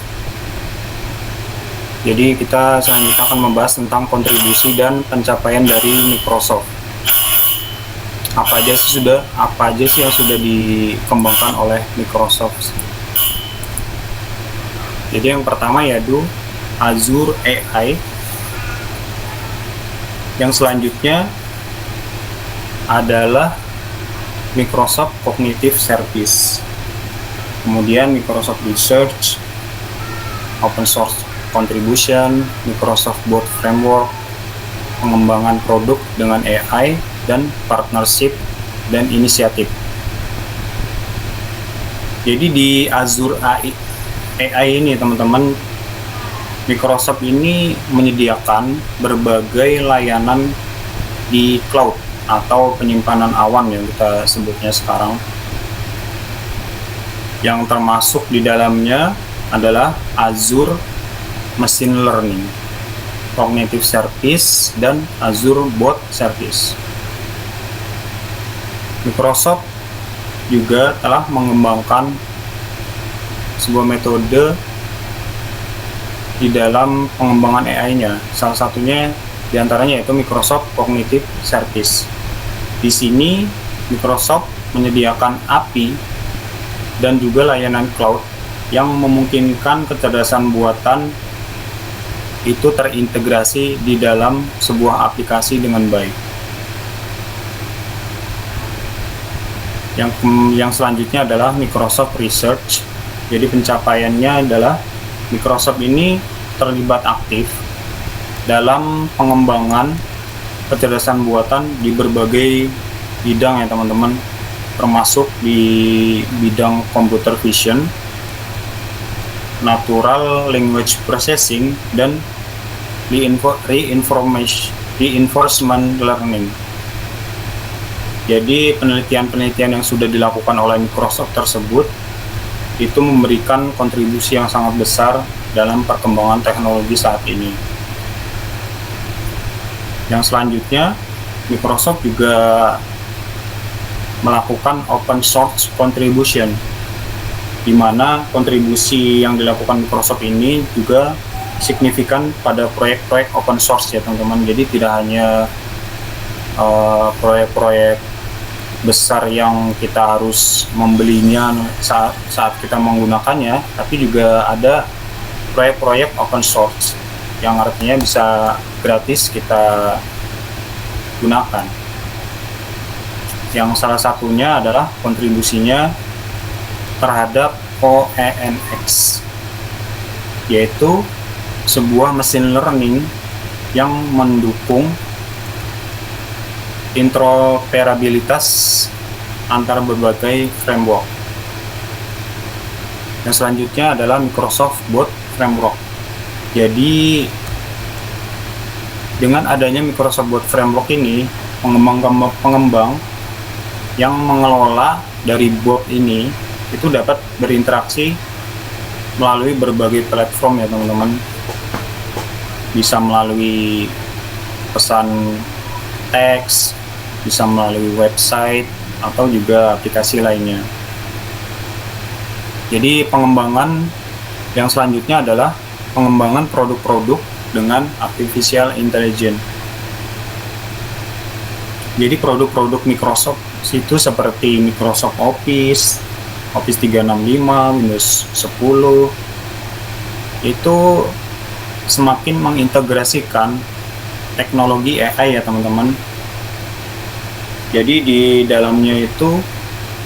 Jadi kita selanjutnya akan membahas tentang kontribusi dan pencapaian dari Microsoft. Apa aja sih yang sudah dikembangkan oleh Microsoft. Jadi yang pertama yaitu Azure AI. Yang selanjutnya adalah Microsoft Cognitive Service. Kemudian Microsoft Research, Open Source Contribution, Microsoft Board Framework, pengembangan produk dengan AI, dan partnership dan inisiatif. Jadi di Azure AI ini teman-teman, Microsoft ini menyediakan berbagai layanan di cloud atau penyimpanan awan yang kita sebutnya sekarang. Yang termasuk di dalamnya adalah Azure Machine Learning, Cognitive Service, dan Azure Bot Service. Microsoft juga telah mengembangkan sebuah metode di dalam pengembangan AI-nya. Salah satunya diantaranya yaitu Microsoft Cognitive Service. Di sini Microsoft menyediakan API dan juga layanan cloud yang memungkinkan kecerdasan buatan itu terintegrasi di dalam sebuah aplikasi dengan baik. Yang selanjutnya adalah Microsoft Research. Jadi pencapaiannya adalah Microsoft ini terlibat aktif dalam pengembangan kecerdasan buatan di berbagai bidang ya teman-teman, termasuk di bidang computer vision, natural language processing, dan reinforcement learning. Jadi penelitian-penelitian yang sudah dilakukan oleh Microsoft tersebut itu memberikan kontribusi yang sangat besar dalam perkembangan teknologi saat ini. Yang selanjutnya, Microsoft juga melakukan open source contribution, di mana kontribusi yang dilakukan Microsoft ini juga signifikan pada proyek-proyek open source ya teman-teman. Jadi tidak hanya proyek-proyek besar yang kita harus membelinya saat kita menggunakannya, tapi juga ada proyek-proyek open source yang artinya bisa gratis kita gunakan. Yang salah satunya adalah kontribusinya terhadap OENX, yaitu sebuah mesin learning yang mendukung interoperabilitas antar berbagai framework. Yang selanjutnya adalah Microsoft Bot Framework. Jadi dengan adanya Microsoft Bot Framework ini, pengembang yang mengelola dari bot ini itu dapat berinteraksi melalui berbagai platform ya teman-teman. Bisa melalui pesan teks, bisa melalui website, atau juga aplikasi lainnya. Jadi pengembangan yang selanjutnya adalah pengembangan produk-produk dengan artificial intelligence. Jadi produk-produk Microsoft itu seperti Microsoft Office, Office 365, Windows 10 itu semakin mengintegrasikan teknologi AI ya teman-teman. Jadi di dalamnya itu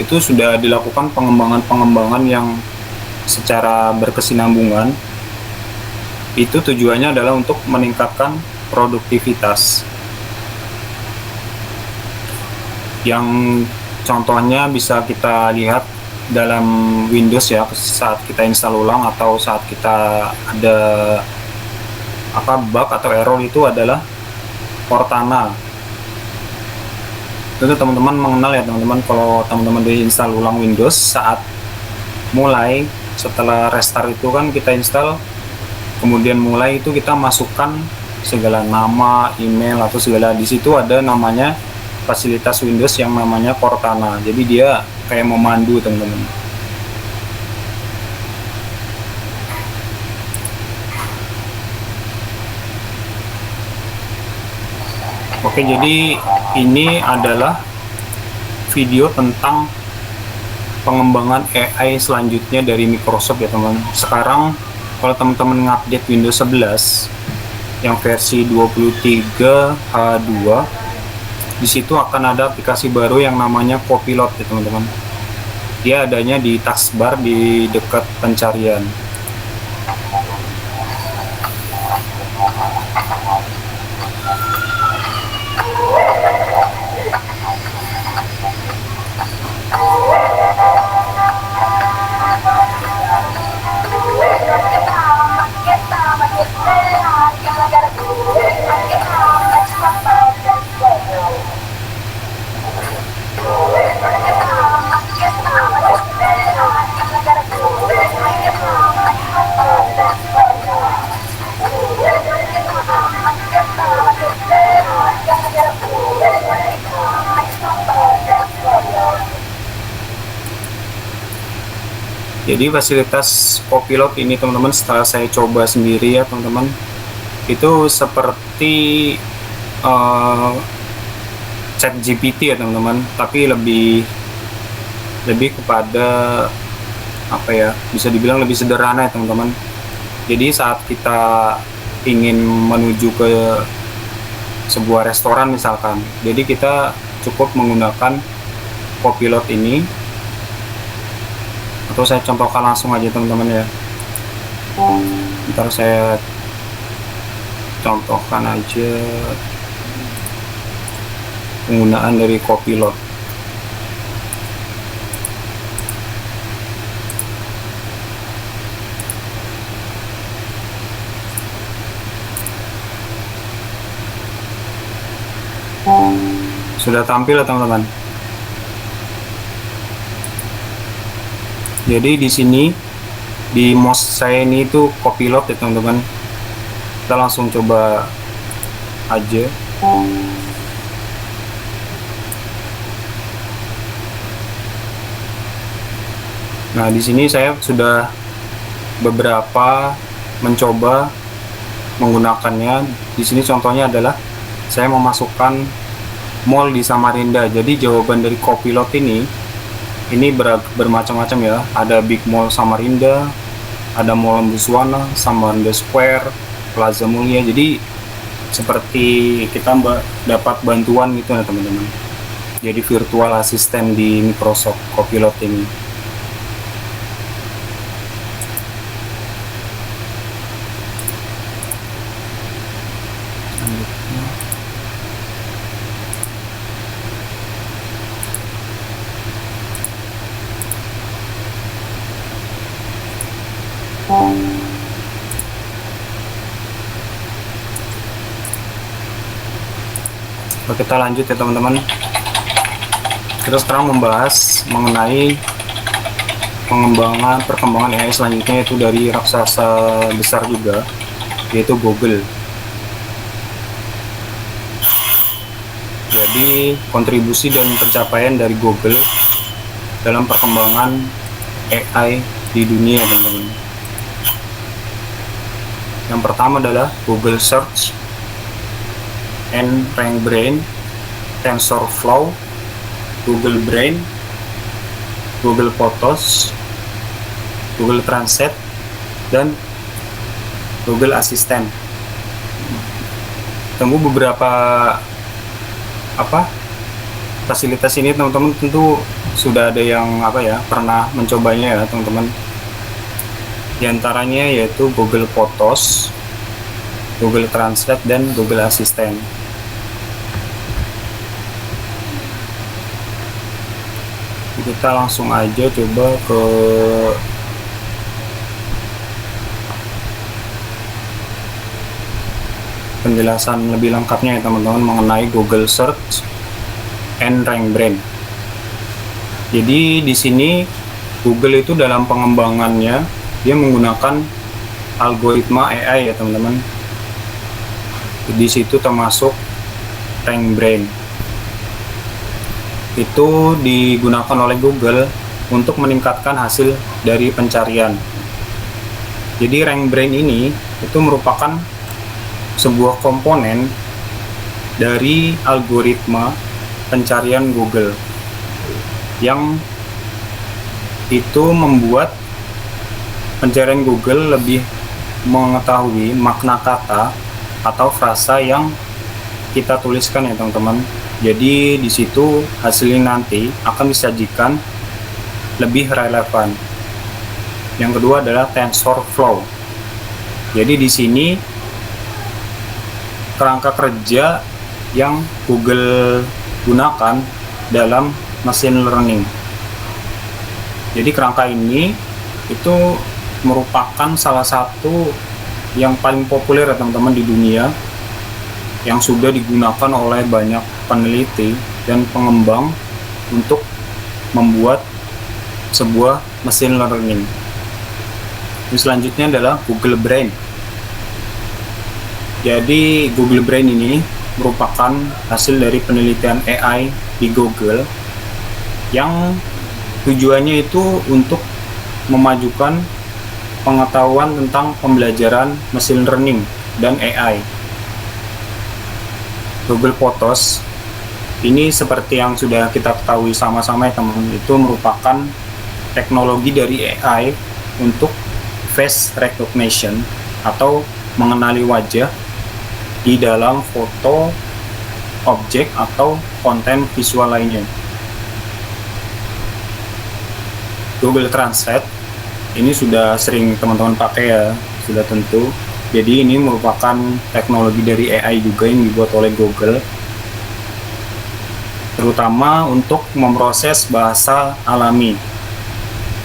sudah dilakukan pengembangan yang secara berkesinambungan. Itu tujuannya adalah untuk meningkatkan produktivitas. Yang contohnya bisa kita lihat dalam Windows ya, saat kita install ulang atau saat kita ada bug atau error, itu adalah Cortana. Itu teman-teman mengenal ya teman-teman, kalau teman-teman diinstal ulang Windows saat mulai setelah restart itu kan kita install, kemudian mulai itu kita masukkan segala nama, email atau segala, di situ ada namanya fasilitas Windows yang namanya Cortana. Jadi dia kayak memandu teman-teman. Oke, jadi ini adalah video tentang pengembangan AI selanjutnya dari Microsoft ya teman. Sekarang kalau teman-teman ngupdate Windows 11 yang versi 23H2, di situ akan ada aplikasi baru yang namanya Copilot ya teman-teman. Dia adanya di taskbar di dekat pencarian. Jadi fasilitas Copilot ini teman-teman, setelah saya coba sendiri ya teman-teman, itu seperti ChatGPT ya teman-teman, tapi lebih kepada apa ya, bisa dibilang lebih sederhana ya teman-teman. Jadi saat kita ingin menuju ke sebuah restoran misalkan, jadi kita cukup menggunakan Copilot ini, atau saya contohkan langsung aja teman-teman ya. Ntar saya contohkan aja penggunaan dari Copilot. Sudah tampil ya teman-teman. Jadi di sini di mouse saya ini itu Copilot ya teman-teman. Kita langsung coba aja. Nah, di sini saya sudah beberapa mencoba menggunakannya. Di sini contohnya adalah saya memasukkan mall di Samarinda. Jadi jawaban dari Copilot ini bermacam-macam ya. Ada Big Mall Samarinda, ada Mall Buswana, Samarinda Square, Plaza Mulia. Jadi seperti kita dapat bantuan gitu ya teman-teman. Jadi virtual assistant di Microsoft Copilot ini. Oke, kita lanjut ya teman-teman. Kita sekarang membahas mengenai perkembangan AI selanjutnya, yaitu dari raksasa besar juga, yaitu Google. Jadi kontribusi dan pencapaian dari Google dalam perkembangan AI di dunia teman-teman. Yang pertama adalah Google Search and RankBrain, TensorFlow, Google Brain, Google Photos, Google Translate, dan Google Assistant. Tunggu beberapa fasilitas ini teman-teman tentu sudah ada yang pernah mencobanya ya teman-teman. Di antaranya yaitu Google Photos, Google Translate, dan Google Assistant. Kita langsung aja coba ke penjelasan lebih lengkapnya ya teman-teman mengenai Google Search and RankBrain. Jadi di sini Google itu dalam pengembangannya dia menggunakan algoritma AI ya teman-teman. Di situ termasuk RankBrain. Itu digunakan oleh Google untuk meningkatkan hasil dari pencarian. Jadi RankBrain ini itu merupakan sebuah komponen dari algoritma pencarian Google yang itu membuat pencarian Google lebih mengetahui makna kata atau frasa yang kita tuliskan ya teman-teman. Jadi di situ hasilnya nanti akan disajikan lebih relevan. Yang kedua adalah TensorFlow. Jadi di sini kerangka kerja yang Google gunakan dalam machine learning. Jadi kerangka ini itu merupakan salah satu yang paling populer ya teman-teman di dunia, yang sudah digunakan oleh banyak peneliti dan pengembang untuk membuat sebuah machine learning. Yang selanjutnya adalah Google Brain. Jadi Google Brain ini merupakan hasil dari penelitian AI di Google yang tujuannya itu untuk memajukan pengetahuan tentang pembelajaran machine learning dan AI. Google Photos ini seperti yang sudah kita ketahui sama-sama ya teman-teman, itu merupakan teknologi dari AI untuk face recognition atau mengenali wajah di dalam foto, objek, atau konten visual lainnya. Google Translate ini sudah sering teman-teman pakai ya, sudah tentu. Jadi ini merupakan teknologi dari AI juga yang dibuat oleh Google, terutama untuk memproses bahasa alami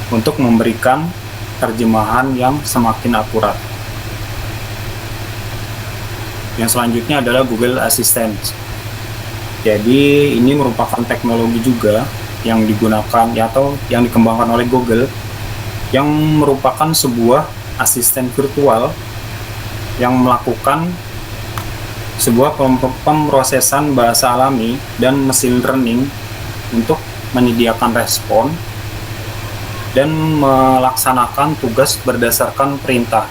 untuk memberikan terjemahan yang semakin akurat. Yang selanjutnya adalah Google Assistant. Jadi ini merupakan teknologi juga yang digunakan atau yang dikembangkan oleh Google, yang merupakan sebuah asisten virtual yang melakukan sebuah pemrosesan bahasa alami dan machine learning untuk menyediakan respon dan melaksanakan tugas berdasarkan perintah.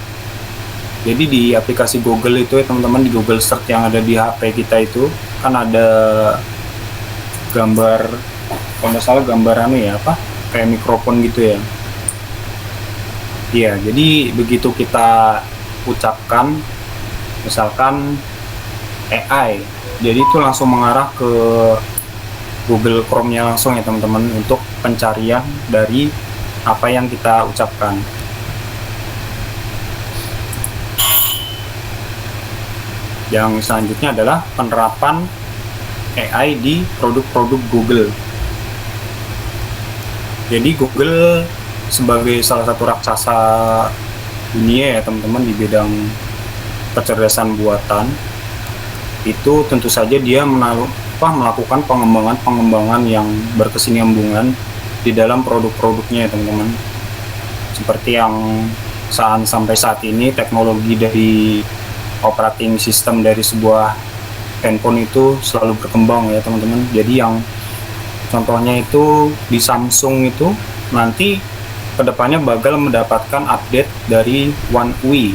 Jadi di aplikasi Google itu ya teman-teman, di Google Search yang ada di HP kita itu kan ada gambar, kalau nggak salah gambar kayak mikrofon gitu ya. Iya, jadi begitu kita ucapkan misalkan AI, jadi itu langsung mengarah ke Google Chrome-nya langsung ya teman-teman untuk pencarian dari apa yang kita ucapkan. Yang selanjutnya adalah penerapan AI di produk-produk Google. Jadi Google sebagai salah satu raksasa dunia ya teman-teman di bidang kecerdasan buatan, itu tentu saja dia melakukan pengembangan yang berkesinambungan di dalam produk-produknya ya teman-teman. Seperti yang sampai saat ini teknologi dari operating system dari sebuah handphone itu selalu berkembang ya teman-teman. Jadi yang contohnya itu di Samsung itu nanti kedepannya bakal mendapatkan update dari One UI,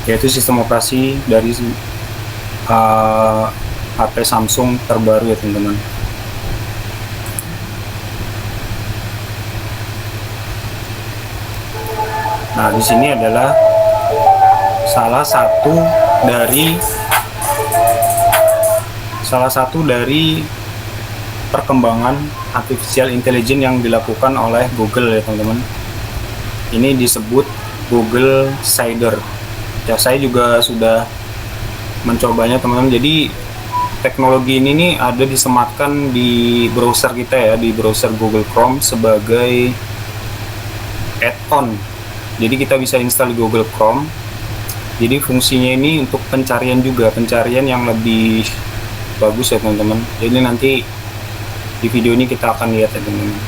yaitu sistem operasi dari HP Samsung terbaru ya teman-teman. Nah, di sini adalah salah satu dari perkembangan artificial intelligence yang dilakukan oleh Google ya teman-teman. Ini disebut Google Shader. Ya, saya juga sudah mencobanya teman-teman. Jadi teknologi ini nih ada disematkan di browser kita ya, di browser Google Chrome sebagai add-on. Jadi kita bisa install di Google Chrome. Jadi fungsinya ini untuk pencarian juga, pencarian yang lebih bagus ya teman-teman. Jadi nanti di video ini kita akan lihat ya teman-teman.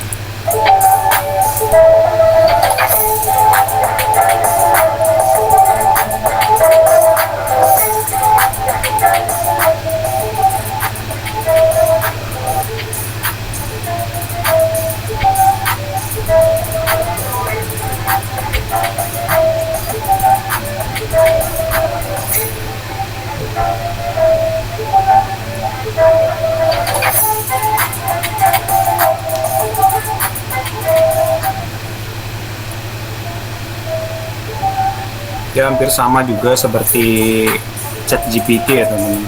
Ya, hampir sama juga seperti ChatGPT ya teman-teman.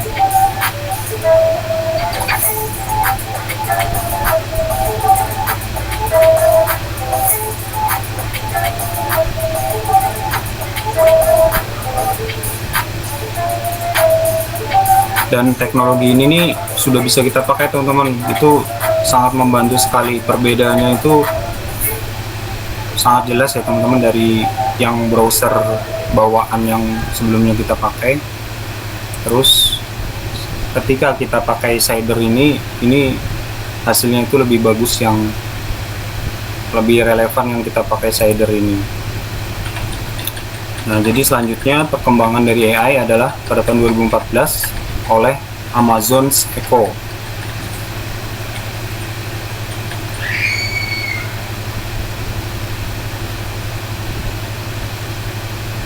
Dan teknologi ini nih sudah bisa kita pakai teman-teman. Itu sangat membantu sekali. Perbedaannya itu sangat jelas ya teman-teman dari yang browser bawaan yang sebelumnya kita pakai. Terus ketika kita pakai Shader ini hasilnya itu lebih bagus, yang lebih relevan yang kita pakai Shader ini. Nah, jadi selanjutnya perkembangan dari AI adalah pada tahun 2014 oleh Amazon's Echo.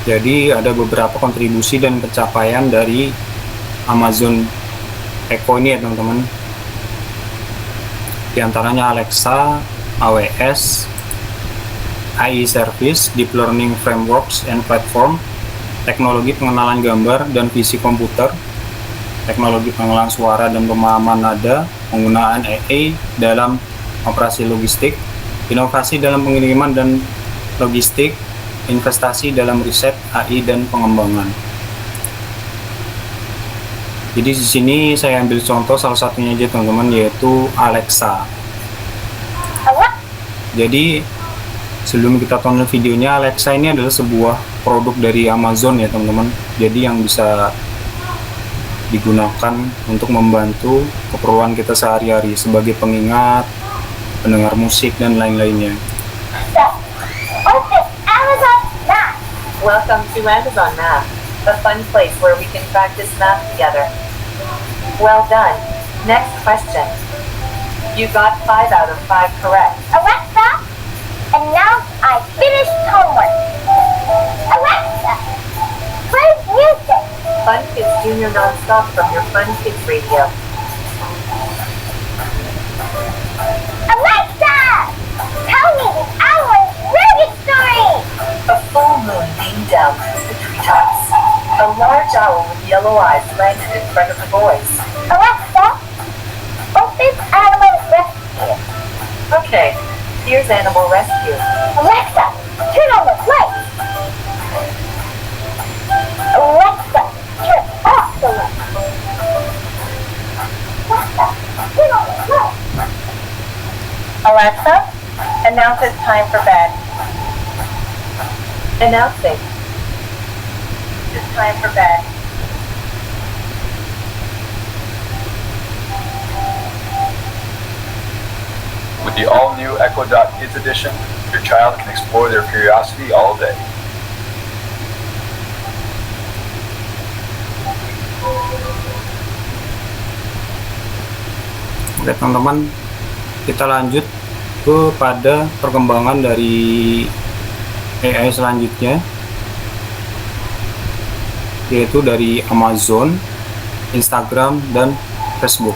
Jadi ada beberapa kontribusi dan pencapaian dari Amazon Echo ini ya teman-teman. Di antaranya Alexa, AWS, AI Service, Deep Learning Frameworks and Platform, teknologi pengenalan gambar dan visi komputer, teknologi pengenalan suara dan pemahaman nada, penggunaan AI dalam operasi logistik, inovasi dalam pengiriman dan logistik, investasi dalam riset, AI dan pengembangan. Jadi di sini saya ambil contoh salah satunya aja teman-teman, yaitu Alexa. Jadi sebelum kita tonton videonya, Alexa ini adalah sebuah produk dari Amazon ya teman-teman. Jadi yang bisa digunakan untuk membantu keperluan kita sehari-hari sebagai pengingat, pendengar musik dan lain-lainnya. Welcome to Amazon Math, a fun place where we can practice math together. Well done. Next question. You got 5 out of 5 correct. Alexa, announce I finished homework. Alexa, play music. Fun Kids Junior non-stop from your Fun Kids Radio. Alexa, tell me the Owl Rabbit story. A full moon beamed down through the treetops. A large owl with yellow eyes landed in front of the boys. Alexa, open Animal Rescue. Okay, here's Animal Rescue. Alexa, turn on the lights. Alexa, turn off the lights. Alexa, turn on the lights. Alexa, announce it's time for bed. Announcing. It's time for bed. With the all-new Echo Dot Kids edition, your child can explore their curiosity all day. Oke teman-teman, kita lanjut kepada perkembangan dari AI selanjutnya, yaitu dari Amazon, Instagram, dan Facebook.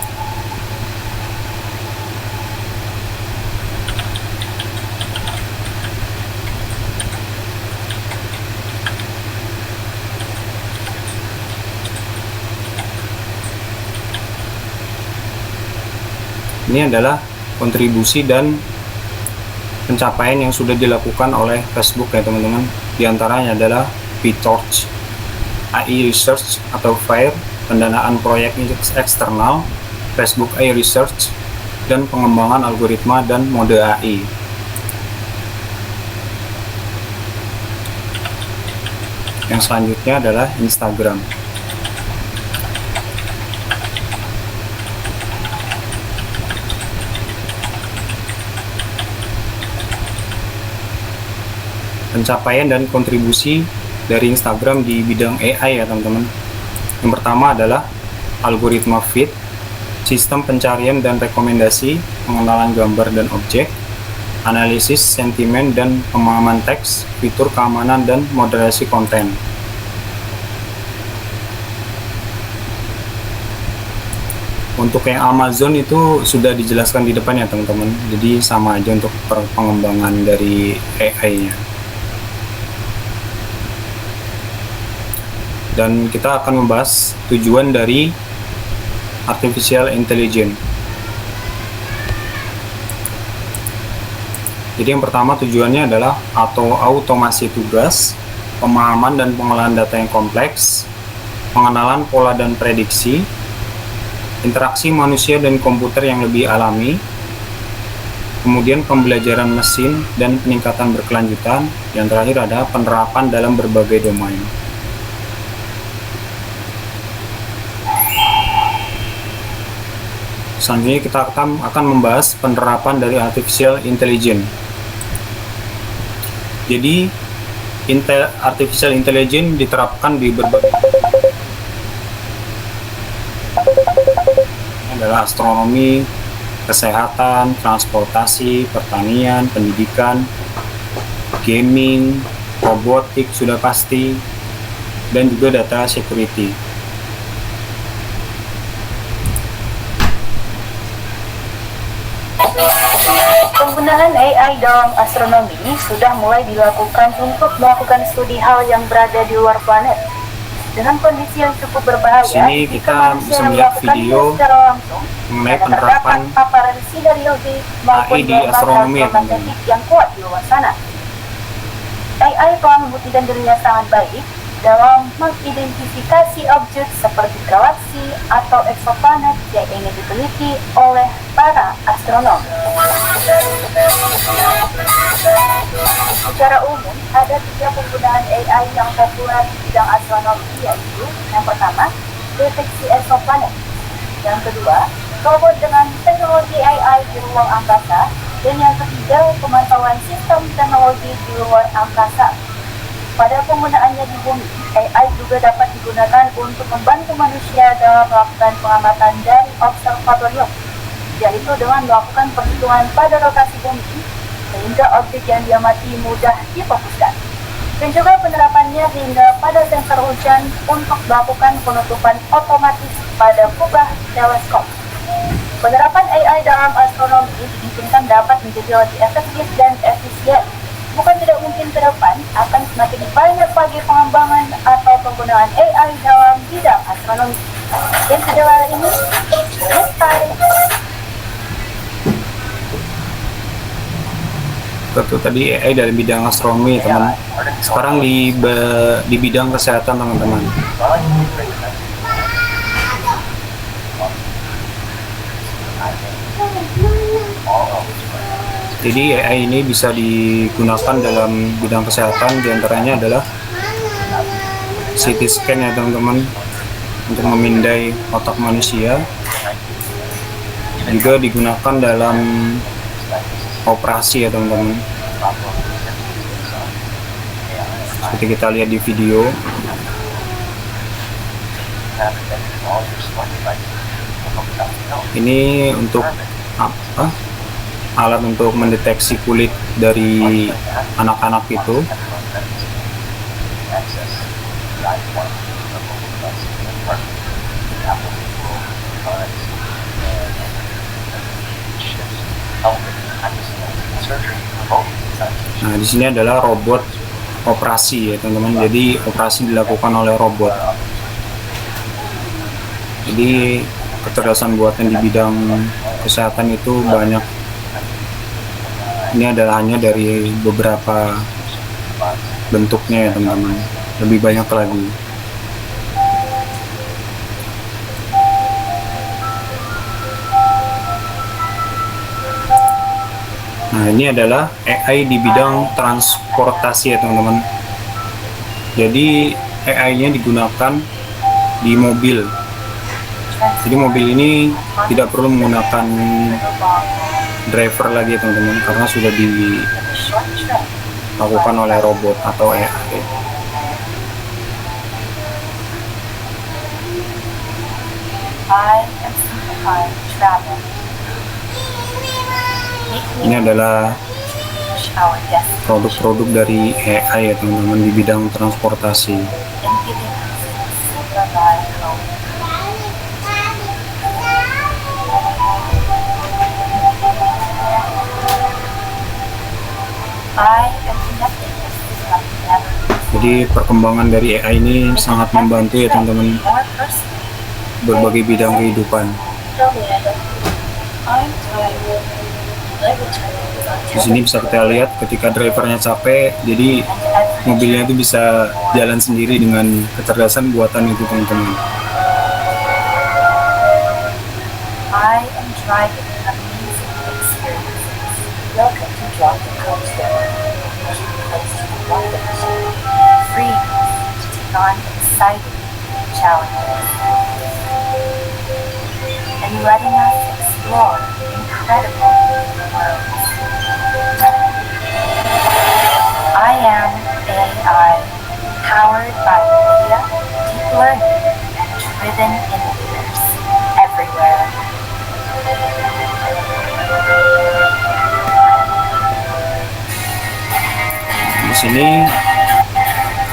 Ini adalah kontribusi dan pencapaian yang sudah dilakukan oleh Facebook ya teman-teman. Di antaranya adalah PyTorch, AI Research atau FAIR, pendanaan proyek eksternal, Facebook AI Research, dan pengembangan algoritma dan mode AI. Yang selanjutnya adalah Instagram. Pencapaian dan kontribusi dari Instagram di bidang AI ya teman-teman. Yang pertama adalah algoritma feed, sistem pencarian dan rekomendasi, pengenalan gambar dan objek, analisis sentimen dan pemahaman teks, fitur keamanan dan moderasi konten. Untuk yang Amazon itu sudah dijelaskan di depan ya teman-teman, jadi sama aja untuk pengembangan dari AI-nya. Dan kita akan membahas tujuan dari Artificial Intelligence. Jadi yang pertama tujuannya adalah automasi tugas, pemahaman dan pengolahan data yang kompleks, pengenalan pola dan prediksi, interaksi manusia dan komputer yang lebih alami, kemudian pembelajaran mesin dan peningkatan berkelanjutan, yang terakhir ada penerapan dalam berbagai domain. Selanjutnya kita akan membahas penerapan dari Artificial Intelligence. Jadi Artificial Intelligence diterapkan di berbagai adalah astronomi, kesehatan, transportasi, pertanian, pendidikan, gaming, robotik sudah pasti, dan juga data security. Penggunaan AI dalam astronomi sudah mulai dilakukan untuk melakukan studi hal yang berada di luar planet. Dengan kondisi yang cukup berbahaya, Sini kita bisa melihat video secara langsung, mengenai karena penerapan terdapat paparan sinar UV maupun AI di gelombang astronomi ya, teman-teman. elektromagnetik yang kuat di luar sana. AI telah membuktikan dirinya sangat baik dalam mengidentifikasi objek seperti galaksi atau eksoplanet yang ingin diteliti oleh para astronom. Secara umum, ada 3 penggunaan AI yang populer di bidang astronomi, yaitu yang pertama, deteksi eksoplanet, yang kedua, robot dengan teknologi AI di ruang angkasa, dan yang ketiga, pemantauan sistem teknologi di luar angkasa. Pada penggunaannya di bumi, AI juga dapat digunakan untuk membantu manusia dalam melakukan pengamatan dari observatorium, yaitu dengan melakukan perhitungan pada rotasi bumi, sehingga objek yang diamati mudah difokuskan. Dan juga penerapannya hingga pada sensor hujan untuk melakukan penutupan otomatis pada kubah teleskop. Penerapan AI dalam astronomi dimungkinkan dapat menjadi lebih efektif dan efisien. Bukan tidak mungkin ke depan akan semakin banyak lagi pengembangan atau penggunaan AI dalam bidang astronomi. Dan sejauh ini, selesai. Itu tadi AI dalam bidang astronomi, teman. Sekarang di bidang kesehatan, teman-teman. Jadi AI ini bisa digunakan dalam bidang kesehatan, diantaranya adalah CT scan ya teman-teman, untuk memindai otak manusia. Juga digunakan dalam operasi ya teman-teman, seperti kita lihat di video. Ini untuk apa? Alat untuk mendeteksi kulit dari anak-anak itu. Nah, di sini adalah robot operasi ya teman-teman. Jadi operasi dilakukan oleh robot. Jadi kecerdasan buatan di bidang kesehatan itu banyak. Ini adalah hanya dari beberapa bentuknya ya teman-teman. Lebih banyak lagi. Nah, ini adalah AI di bidang transportasi ya teman-teman. Jadi AI-nya digunakan di mobil. Jadi mobil ini tidak perlu menggunakan driver lagi ya teman-teman, karena sudah dilakukan oleh robot atau AI. Ini adalah produk-produk dari AI ya teman-teman di bidang transportasi. Jadi perkembangan dari AI ini sangat membantu ya teman-teman, berbagai bidang kehidupan. Di sini bisa kita lihat ketika drivernya capek, jadi mobilnya itu bisa jalan sendiri dengan kecerdasan buatan itu teman-teman. And letting us explore incredible worlds. I am AI, powered by media, deep learning, and driven innovators everywhere. Di sini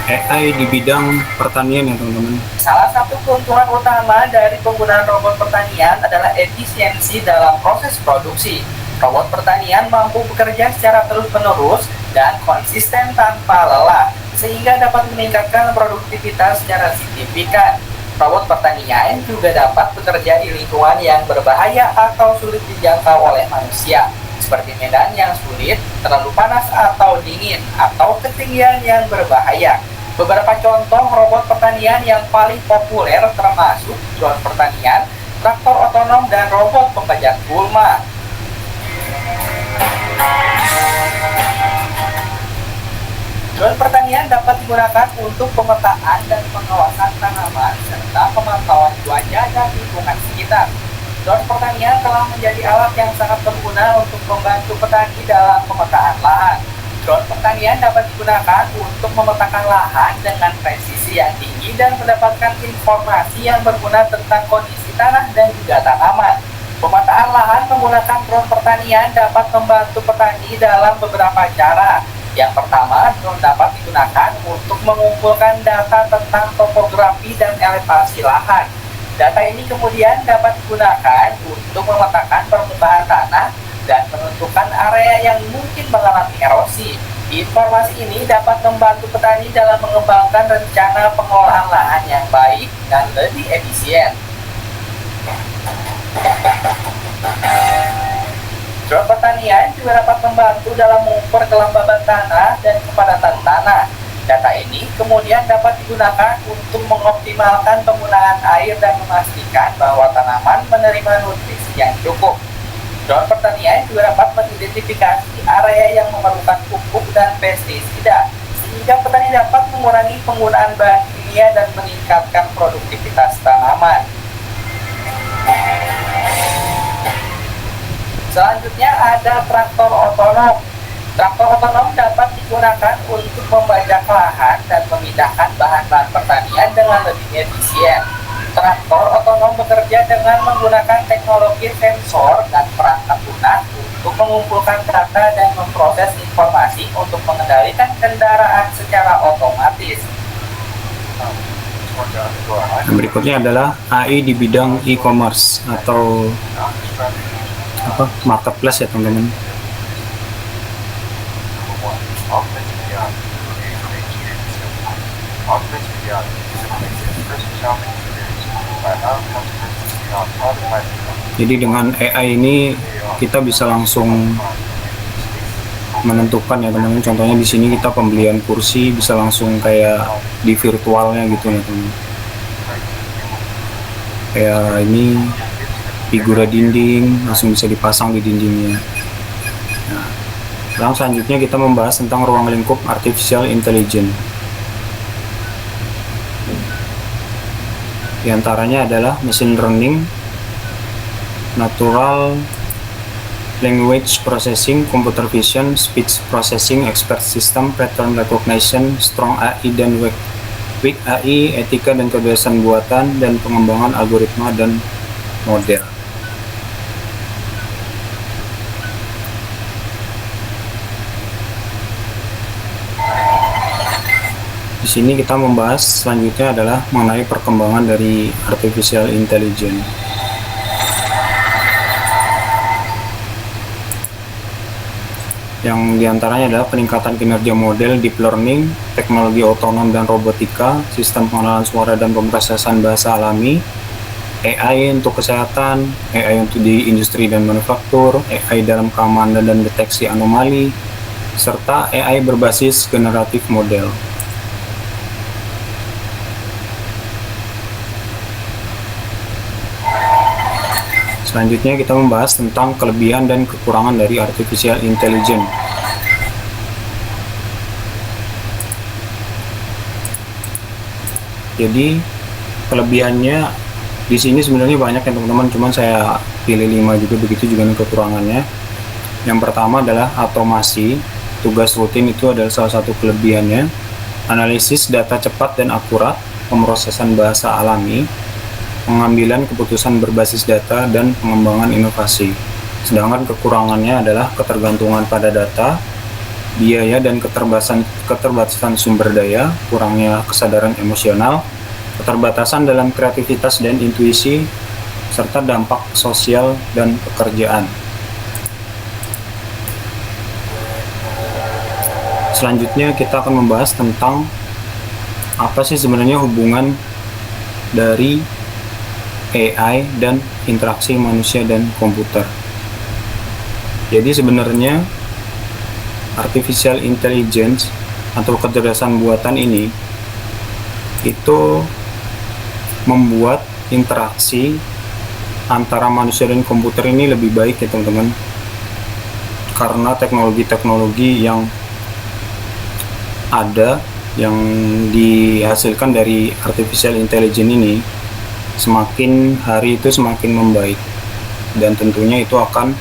AI di bidang pertanian ya teman-teman. Salah satu keuntungan utama dari penggunaan robot pertanian adalah efisiensi dalam proses produksi. Robot pertanian mampu bekerja secara terus-menerus dan konsisten tanpa lelah, sehingga dapat meningkatkan produktivitas secara signifikan. Robot pertanian juga dapat bekerja di lingkungan yang berbahaya atau sulit dijangkau oleh manusia, seperti medan yang sulit, terlalu panas atau dingin, atau ketinggian yang berbahaya. Beberapa contoh robot pertanian yang paling populer termasuk drone pertanian, traktor otonom, dan robot pembajak gulma. Drone pertanian dapat digunakan untuk pemetaan dan pengawasan tanaman serta pemantauan cuaca dan lingkungan sekitar. Drone pertanian telah menjadi alat yang sangat berguna untuk membantu petani dalam pemetaan lahan. Drone pertanian dapat digunakan untuk memetakan lahan dengan presisi yang tinggi dan mendapatkan informasi yang berguna tentang kondisi tanah dan juga tanaman. Pemetaan lahan menggunakan drone pertanian dapat membantu petani dalam beberapa cara. Yang pertama, drone dapat digunakan untuk mengumpulkan data tentang topografi dan elevasi lahan. Data ini kemudian dapat digunakan untuk memetakan permukaan tanah dan menentukan area yang mungkin mengalami erosi. Informasi ini dapat membantu petani dalam mengembangkan rencana pengelolaan lahan yang baik dan lebih efisien. Drone pertanian juga dapat membantu dalam mengukur kelembaban tanah dan kepadatan tanah. Data ini kemudian dapat digunakan untuk mengoptimalkan penggunaan air dan memastikan bahwa tanaman menerima nutrisi yang cukup. Drone pertanian juga dapat mengidentifikasi area yang memerlukan pupuk dan pestisida, sehingga petani dapat mengurangi penggunaan bahan kimia dan meningkatkan produktivitas tanaman. Selanjutnya ada traktor otonom. Traktor otonom dapat digunakan untuk membajak lahan dan memindahkan bahan-bahan pertanian dengan lebih efisien. Traktor otonom bekerja dengan menggunakan teknologi sensor dan perangkat lunak untuk mengumpulkan data dan memproses informasi untuk mengendalikan kendaraan secara otomatis. Yang berikutnya adalah AI di bidang e-commerce atau marketplace ya teman-teman. Jadi dengan AI ini kita bisa langsung menentukan ya teman-teman. Contohnya di sini kita pembelian kursi bisa langsung kayak di virtualnya gitu ya teman-teman. Kayak ini figura dinding langsung bisa dipasang di dindingnya. Nah, sekarang selanjutnya kita membahas tentang ruang lingkup artificial intelligence. Di antaranya adalah machine learning, natural language processing, computer vision, speech processing, expert system, pattern recognition, strong AI dan weak AI, etika dan kebiasaan buatan, dan pengembangan algoritma dan model. Di sini kita membahas selanjutnya adalah mengenai perkembangan dari artificial intelligence. Yang diantaranya adalah peningkatan kinerja model, deep learning, teknologi otonom dan robotika, sistem pengenalan suara dan pemrosesan bahasa alami, AI untuk kesehatan, AI untuk di industri dan manufaktur, AI dalam keamanan dan deteksi anomali, serta AI berbasis generatif model. Selanjutnya kita membahas tentang kelebihan dan kekurangan dari artificial intelligence. Jadi kelebihannya di sini sebenarnya banyak ya teman-teman, cuman saya pilih 5 juga, begitu juga dengan kekurangannya. Yang pertama adalah otomasi. Tugas rutin itu adalah salah satu kelebihannya. Analisis data cepat dan akurat, pemrosesan bahasa alami, pengambilan keputusan berbasis data, dan pengembangan inovasi. Sedangkan kekurangannya adalah ketergantungan pada data, biaya dan keterbatasan sumber daya, kurangnya kesadaran emosional, keterbatasan dalam kreativitas dan intuisi, serta dampak sosial dan pekerjaan. Selanjutnya kita akan membahas tentang apa sih sebenarnya hubungan dari AI dan interaksi manusia dan komputer. Jadi sebenarnya artificial intelligence atau kecerdasan buatan ini itu membuat interaksi antara manusia dan komputer ini lebih baik ya teman-teman, karena teknologi-teknologi yang ada yang dihasilkan dari artificial intelligence ini semakin hari itu semakin membaik, dan tentunya itu akan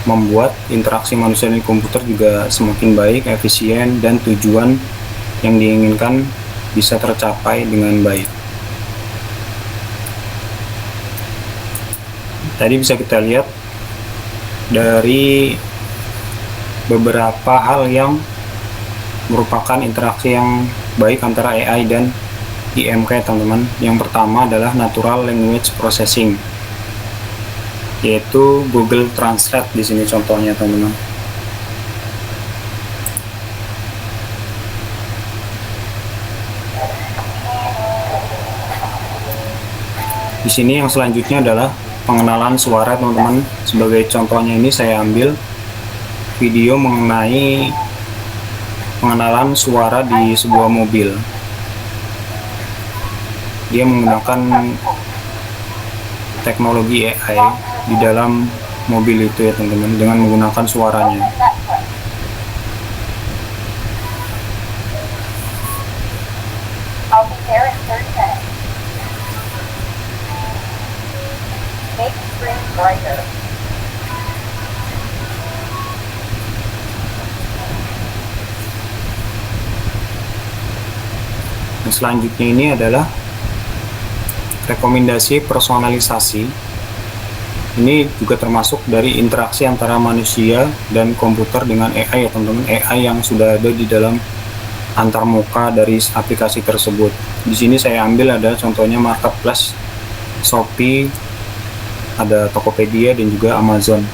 membuat interaksi manusia dan komputer juga semakin baik, efisien, dan tujuan yang diinginkan bisa tercapai dengan baik. Tadi bisa kita lihat dari beberapa hal yang merupakan interaksi yang baik antara AI dan IMK teman-teman. Yang pertama adalah Natural Language Processing, yaitu Google Translate di sini contohnya teman-teman. Di sini yang selanjutnya adalah pengenalan suara teman-teman. Sebagai contohnya ini saya ambil video mengenai pengenalan suara di sebuah mobil. Dia menggunakan teknologi AI di dalam mobil itu ya teman-teman, dengan menggunakan suaranya. I'll be there in 30 minutes. Make the screen brighter. Nah, selanjutnya ini adalah rekomendasi personalisasi. Ini juga termasuk dari interaksi antara manusia dan komputer dengan AI ya teman-teman. AI yang sudah ada di dalam antarmuka dari aplikasi tersebut. Di sini saya ambil ada contohnya Marketplace, Shopee, ada Tokopedia, dan juga Amazon.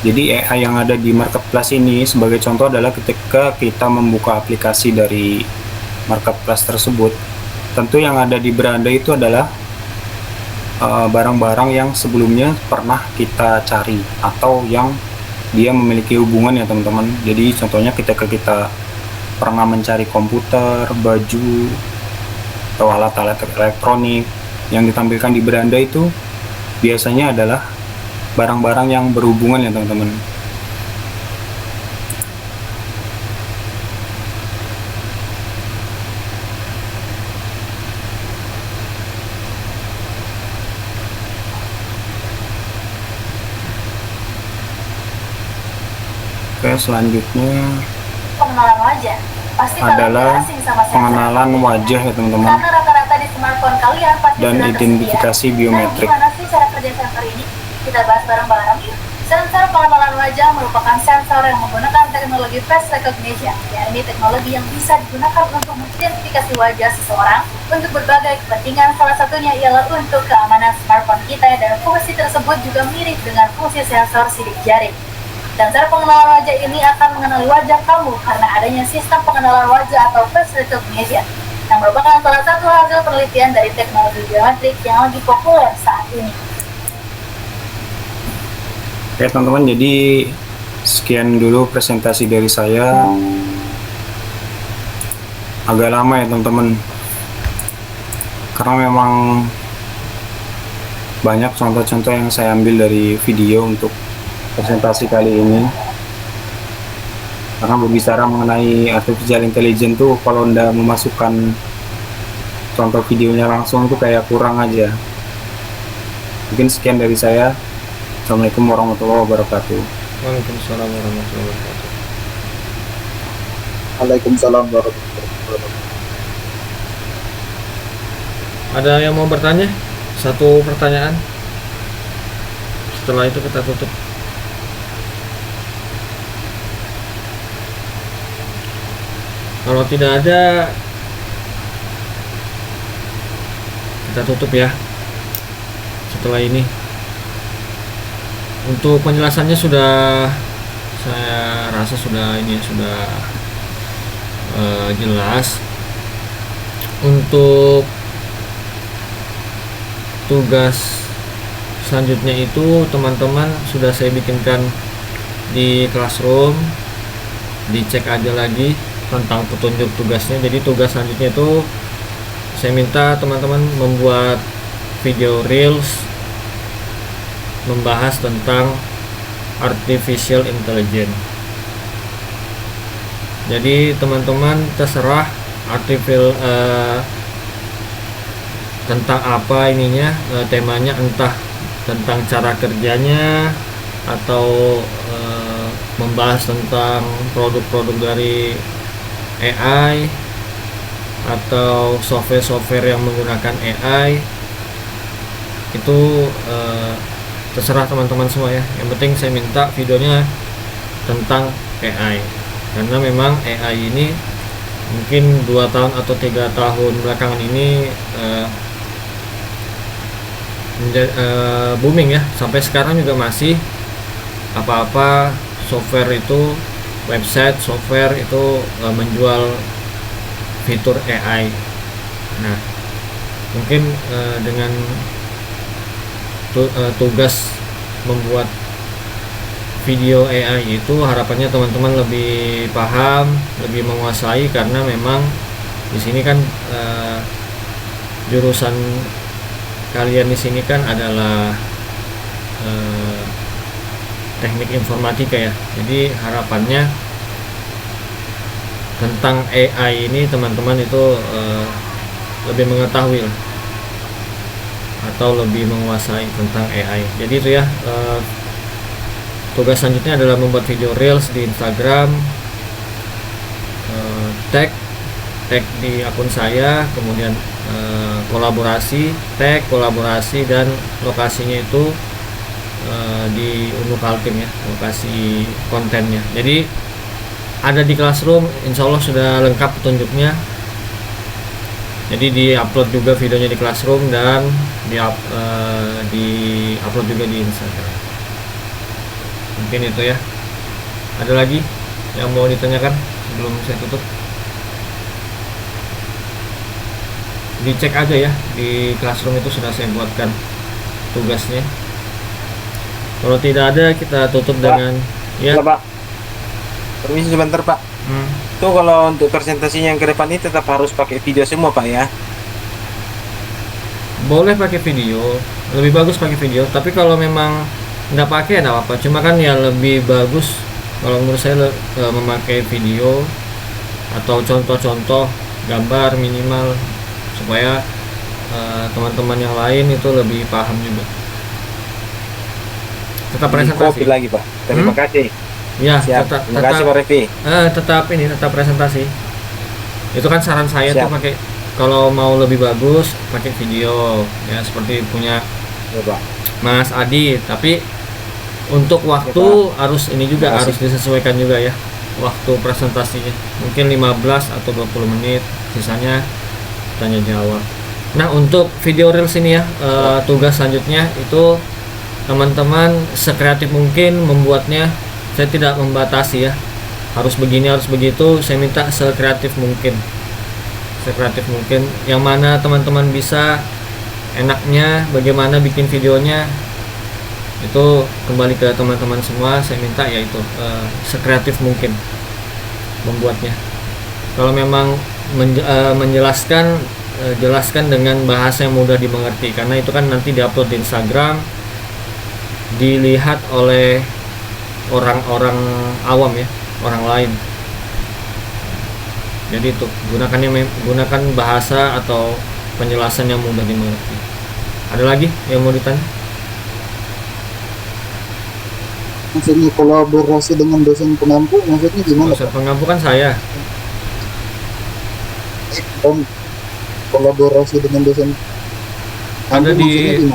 Jadi AI yang ada di Marketplace ini sebagai contoh adalah ketika kita membuka aplikasi dari Marketplace tersebut, tentu yang ada di beranda itu adalah barang-barang yang sebelumnya pernah kita cari atau yang dia memiliki hubungan ya teman-teman. Jadi contohnya ketika kita pernah mencari komputer, baju, atau alat-alat elektronik, yang ditampilkan di beranda itu biasanya adalah barang-barang yang berhubungan ya teman-teman. Oke, selanjutnya Pengenalan wajah. Pasti kalian adalah tidak asing sama sensor. pengenalan wajah ya teman-teman, Karena rata-rata di smartphone kalian pasti dan sudah identifikasi tersedia. biometrik. Nah, gimana sih cara kerja sensor ini? Kita bahas bareng-bareng yuk. Sensor pengenalan wajah merupakan sensor yang menggunakan teknologi face recognition, yakni teknologi yang bisa digunakan untuk mengidentifikasi wajah seseorang untuk berbagai kepentingan. Salah satunya ialah untuk keamanan smartphone kita, dan fungsi tersebut juga mirip dengan fungsi sensor sidik jari. Sensor pengenalan wajah ini akan mengenali wajah kamu karena adanya sistem pengenalan wajah atau face recognition, yang merupakan salah satu hasil penelitian dari teknologi biometrik yang lagi populer saat ini. Oke teman-teman, jadi sekian dulu presentasi dari saya. Agak lama ya teman-teman, karena memang banyak contoh-contoh yang saya ambil dari video untuk presentasi kali ini. Karena berbicara mengenai artificial intelligence tuh, kalau Anda memasukkan contoh videonya langsung tuh kayak kurang aja. Mungkin sekian dari saya. Assalamualaikum warahmatullahi wabarakatuh. Waalaikumsalam warahmatullahi wabarakatuh. Waalaikumsalam warahmatullahi wabarakatuh. Ada yang mau bertanya? Satu pertanyaan. Setelah itu kita tutup. Kalau tidak ada, kita tutup ya. Setelah ini, untuk penjelasannya sudah, saya rasa sudah ini sudah jelas. Untuk tugas selanjutnya itu teman-teman sudah saya bikinkan di Classroom, dicek aja lagi tentang petunjuk tugasnya. Jadi tugas selanjutnya itu saya minta teman-teman membuat video reels membahas tentang artificial intelligence. Jadi teman-teman terserah tentang apa ininya, temanya, entah tentang cara kerjanya atau membahas tentang produk-produk dari AI atau software-software yang menggunakan AI. Itu terserah teman-teman semua ya. Yang penting saya minta videonya tentang AI, karena memang AI ini mungkin 2 tahun atau 3 tahun belakangan ini booming ya. Sampai sekarang juga masih apa-apa software itu, website software itu menjual fitur AI. Nah, mungkin dengan tugas membuat video AI itu harapannya teman-teman lebih paham, lebih menguasai, karena memang di sini kan jurusan kalian di sini kan adalah teknik informatika ya. Jadi harapannya tentang AI ini teman-teman itu lebih mengetahui lah, atau lebih menguasai tentang AI. Jadi itu ya, tugas selanjutnya adalah membuat video reels di Instagram, tag di akun saya, kemudian kolaborasi dan lokasinya itu di Unnu Kaltim ya, lokasi kontennya. Jadi ada di Classroom, insya Allah sudah lengkap petunjuknya. Jadi di-upload juga videonya di Classroom dan di-upload juga di Instagram. Mungkin itu ya. Ada lagi yang mau ditanyakan sebelum saya tutup? Dicek aja ya, di Classroom itu sudah saya buatkan tugasnya. Kalau tidak ada, kita tutup Pak, dengan ya Pak, permisi sebentar Pak. Itu kalau untuk presentasinya yang ke depan ini tetap harus pakai video semua Pak ya? Boleh pakai video, lebih bagus pakai video. Tapi kalau memang nggak pakai nggak apa-apa. Cuma kan ya lebih bagus kalau menurut saya memakai video atau contoh-contoh gambar minimal, supaya teman-teman yang lain itu lebih paham juga. Tetap presentasi. Kopi lagi Pak. Terima kasih. Ya, siap. Terima kasih Pak Revi. Tetap presentasi. Itu kan saran saya tuh pakai, kalau mau lebih bagus pakai video ya, seperti punya Mas Adi. Tapi untuk waktu harus ini juga harus disesuaikan juga ya, waktu presentasinya. Mungkin 15 atau 20 menit, sisanya tanya jawab. Nah, untuk video reels ini ya, tugas selanjutnya itu teman-teman sekreatif mungkin membuatnya. Saya tidak membatasi ya, harus begini harus begitu. Saya minta sekreatif mungkin, yang mana teman-teman bisa, enaknya bagaimana bikin videonya itu kembali ke teman-teman semua. Saya minta yaitu sekreatif mungkin membuatnya. Kalau memang menjelaskan, jelaskan dengan bahasa yang mudah dimengerti, karena itu kan nanti diupload di Instagram, dilihat oleh orang-orang awam ya, orang lain. Jadi itu gunakan bahasa atau penjelasan yang mudah dimengerti. Ada lagi yang mau ditanya? Maksudnya kolaborasi dengan dosen pengampu, maksudnya gimana? Dosen pengampu kan saya. Kolaborasi dengan dosen ada di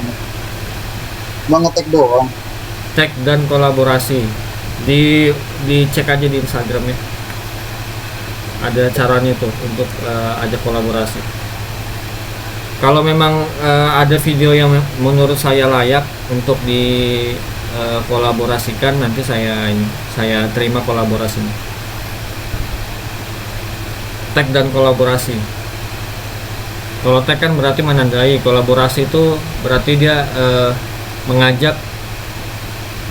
ngetek doang. Tag dan kolaborasi dicek aja di Instagram ya. ada caranya tuh untuk ajak kolaborasi. Kalau memang ada video yang menurut saya layak untuk kolaborasikan, nanti saya terima kolaborasinya. Tag dan kolaborasi. Kalau tag kan berarti menandai, kolaborasi itu berarti dia mengajak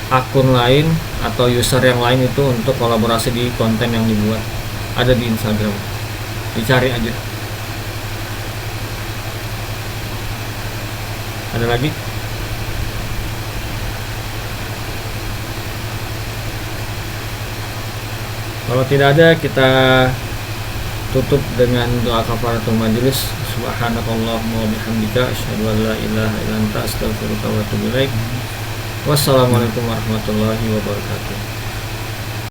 akun lain atau user yang lain itu untuk kolaborasi di konten yang dibuat. Ada di Instagram, dicari aja. Ada lagi? Kalau tidak ada, kita tutup dengan doa kafaratul majelis. Subhanakallahumma wa bihamdika asyhadu an la ilaha illa anta astaghfiruka wa atubu ilaik. Wassalamualaikum warahmatullahi wabarakatuh.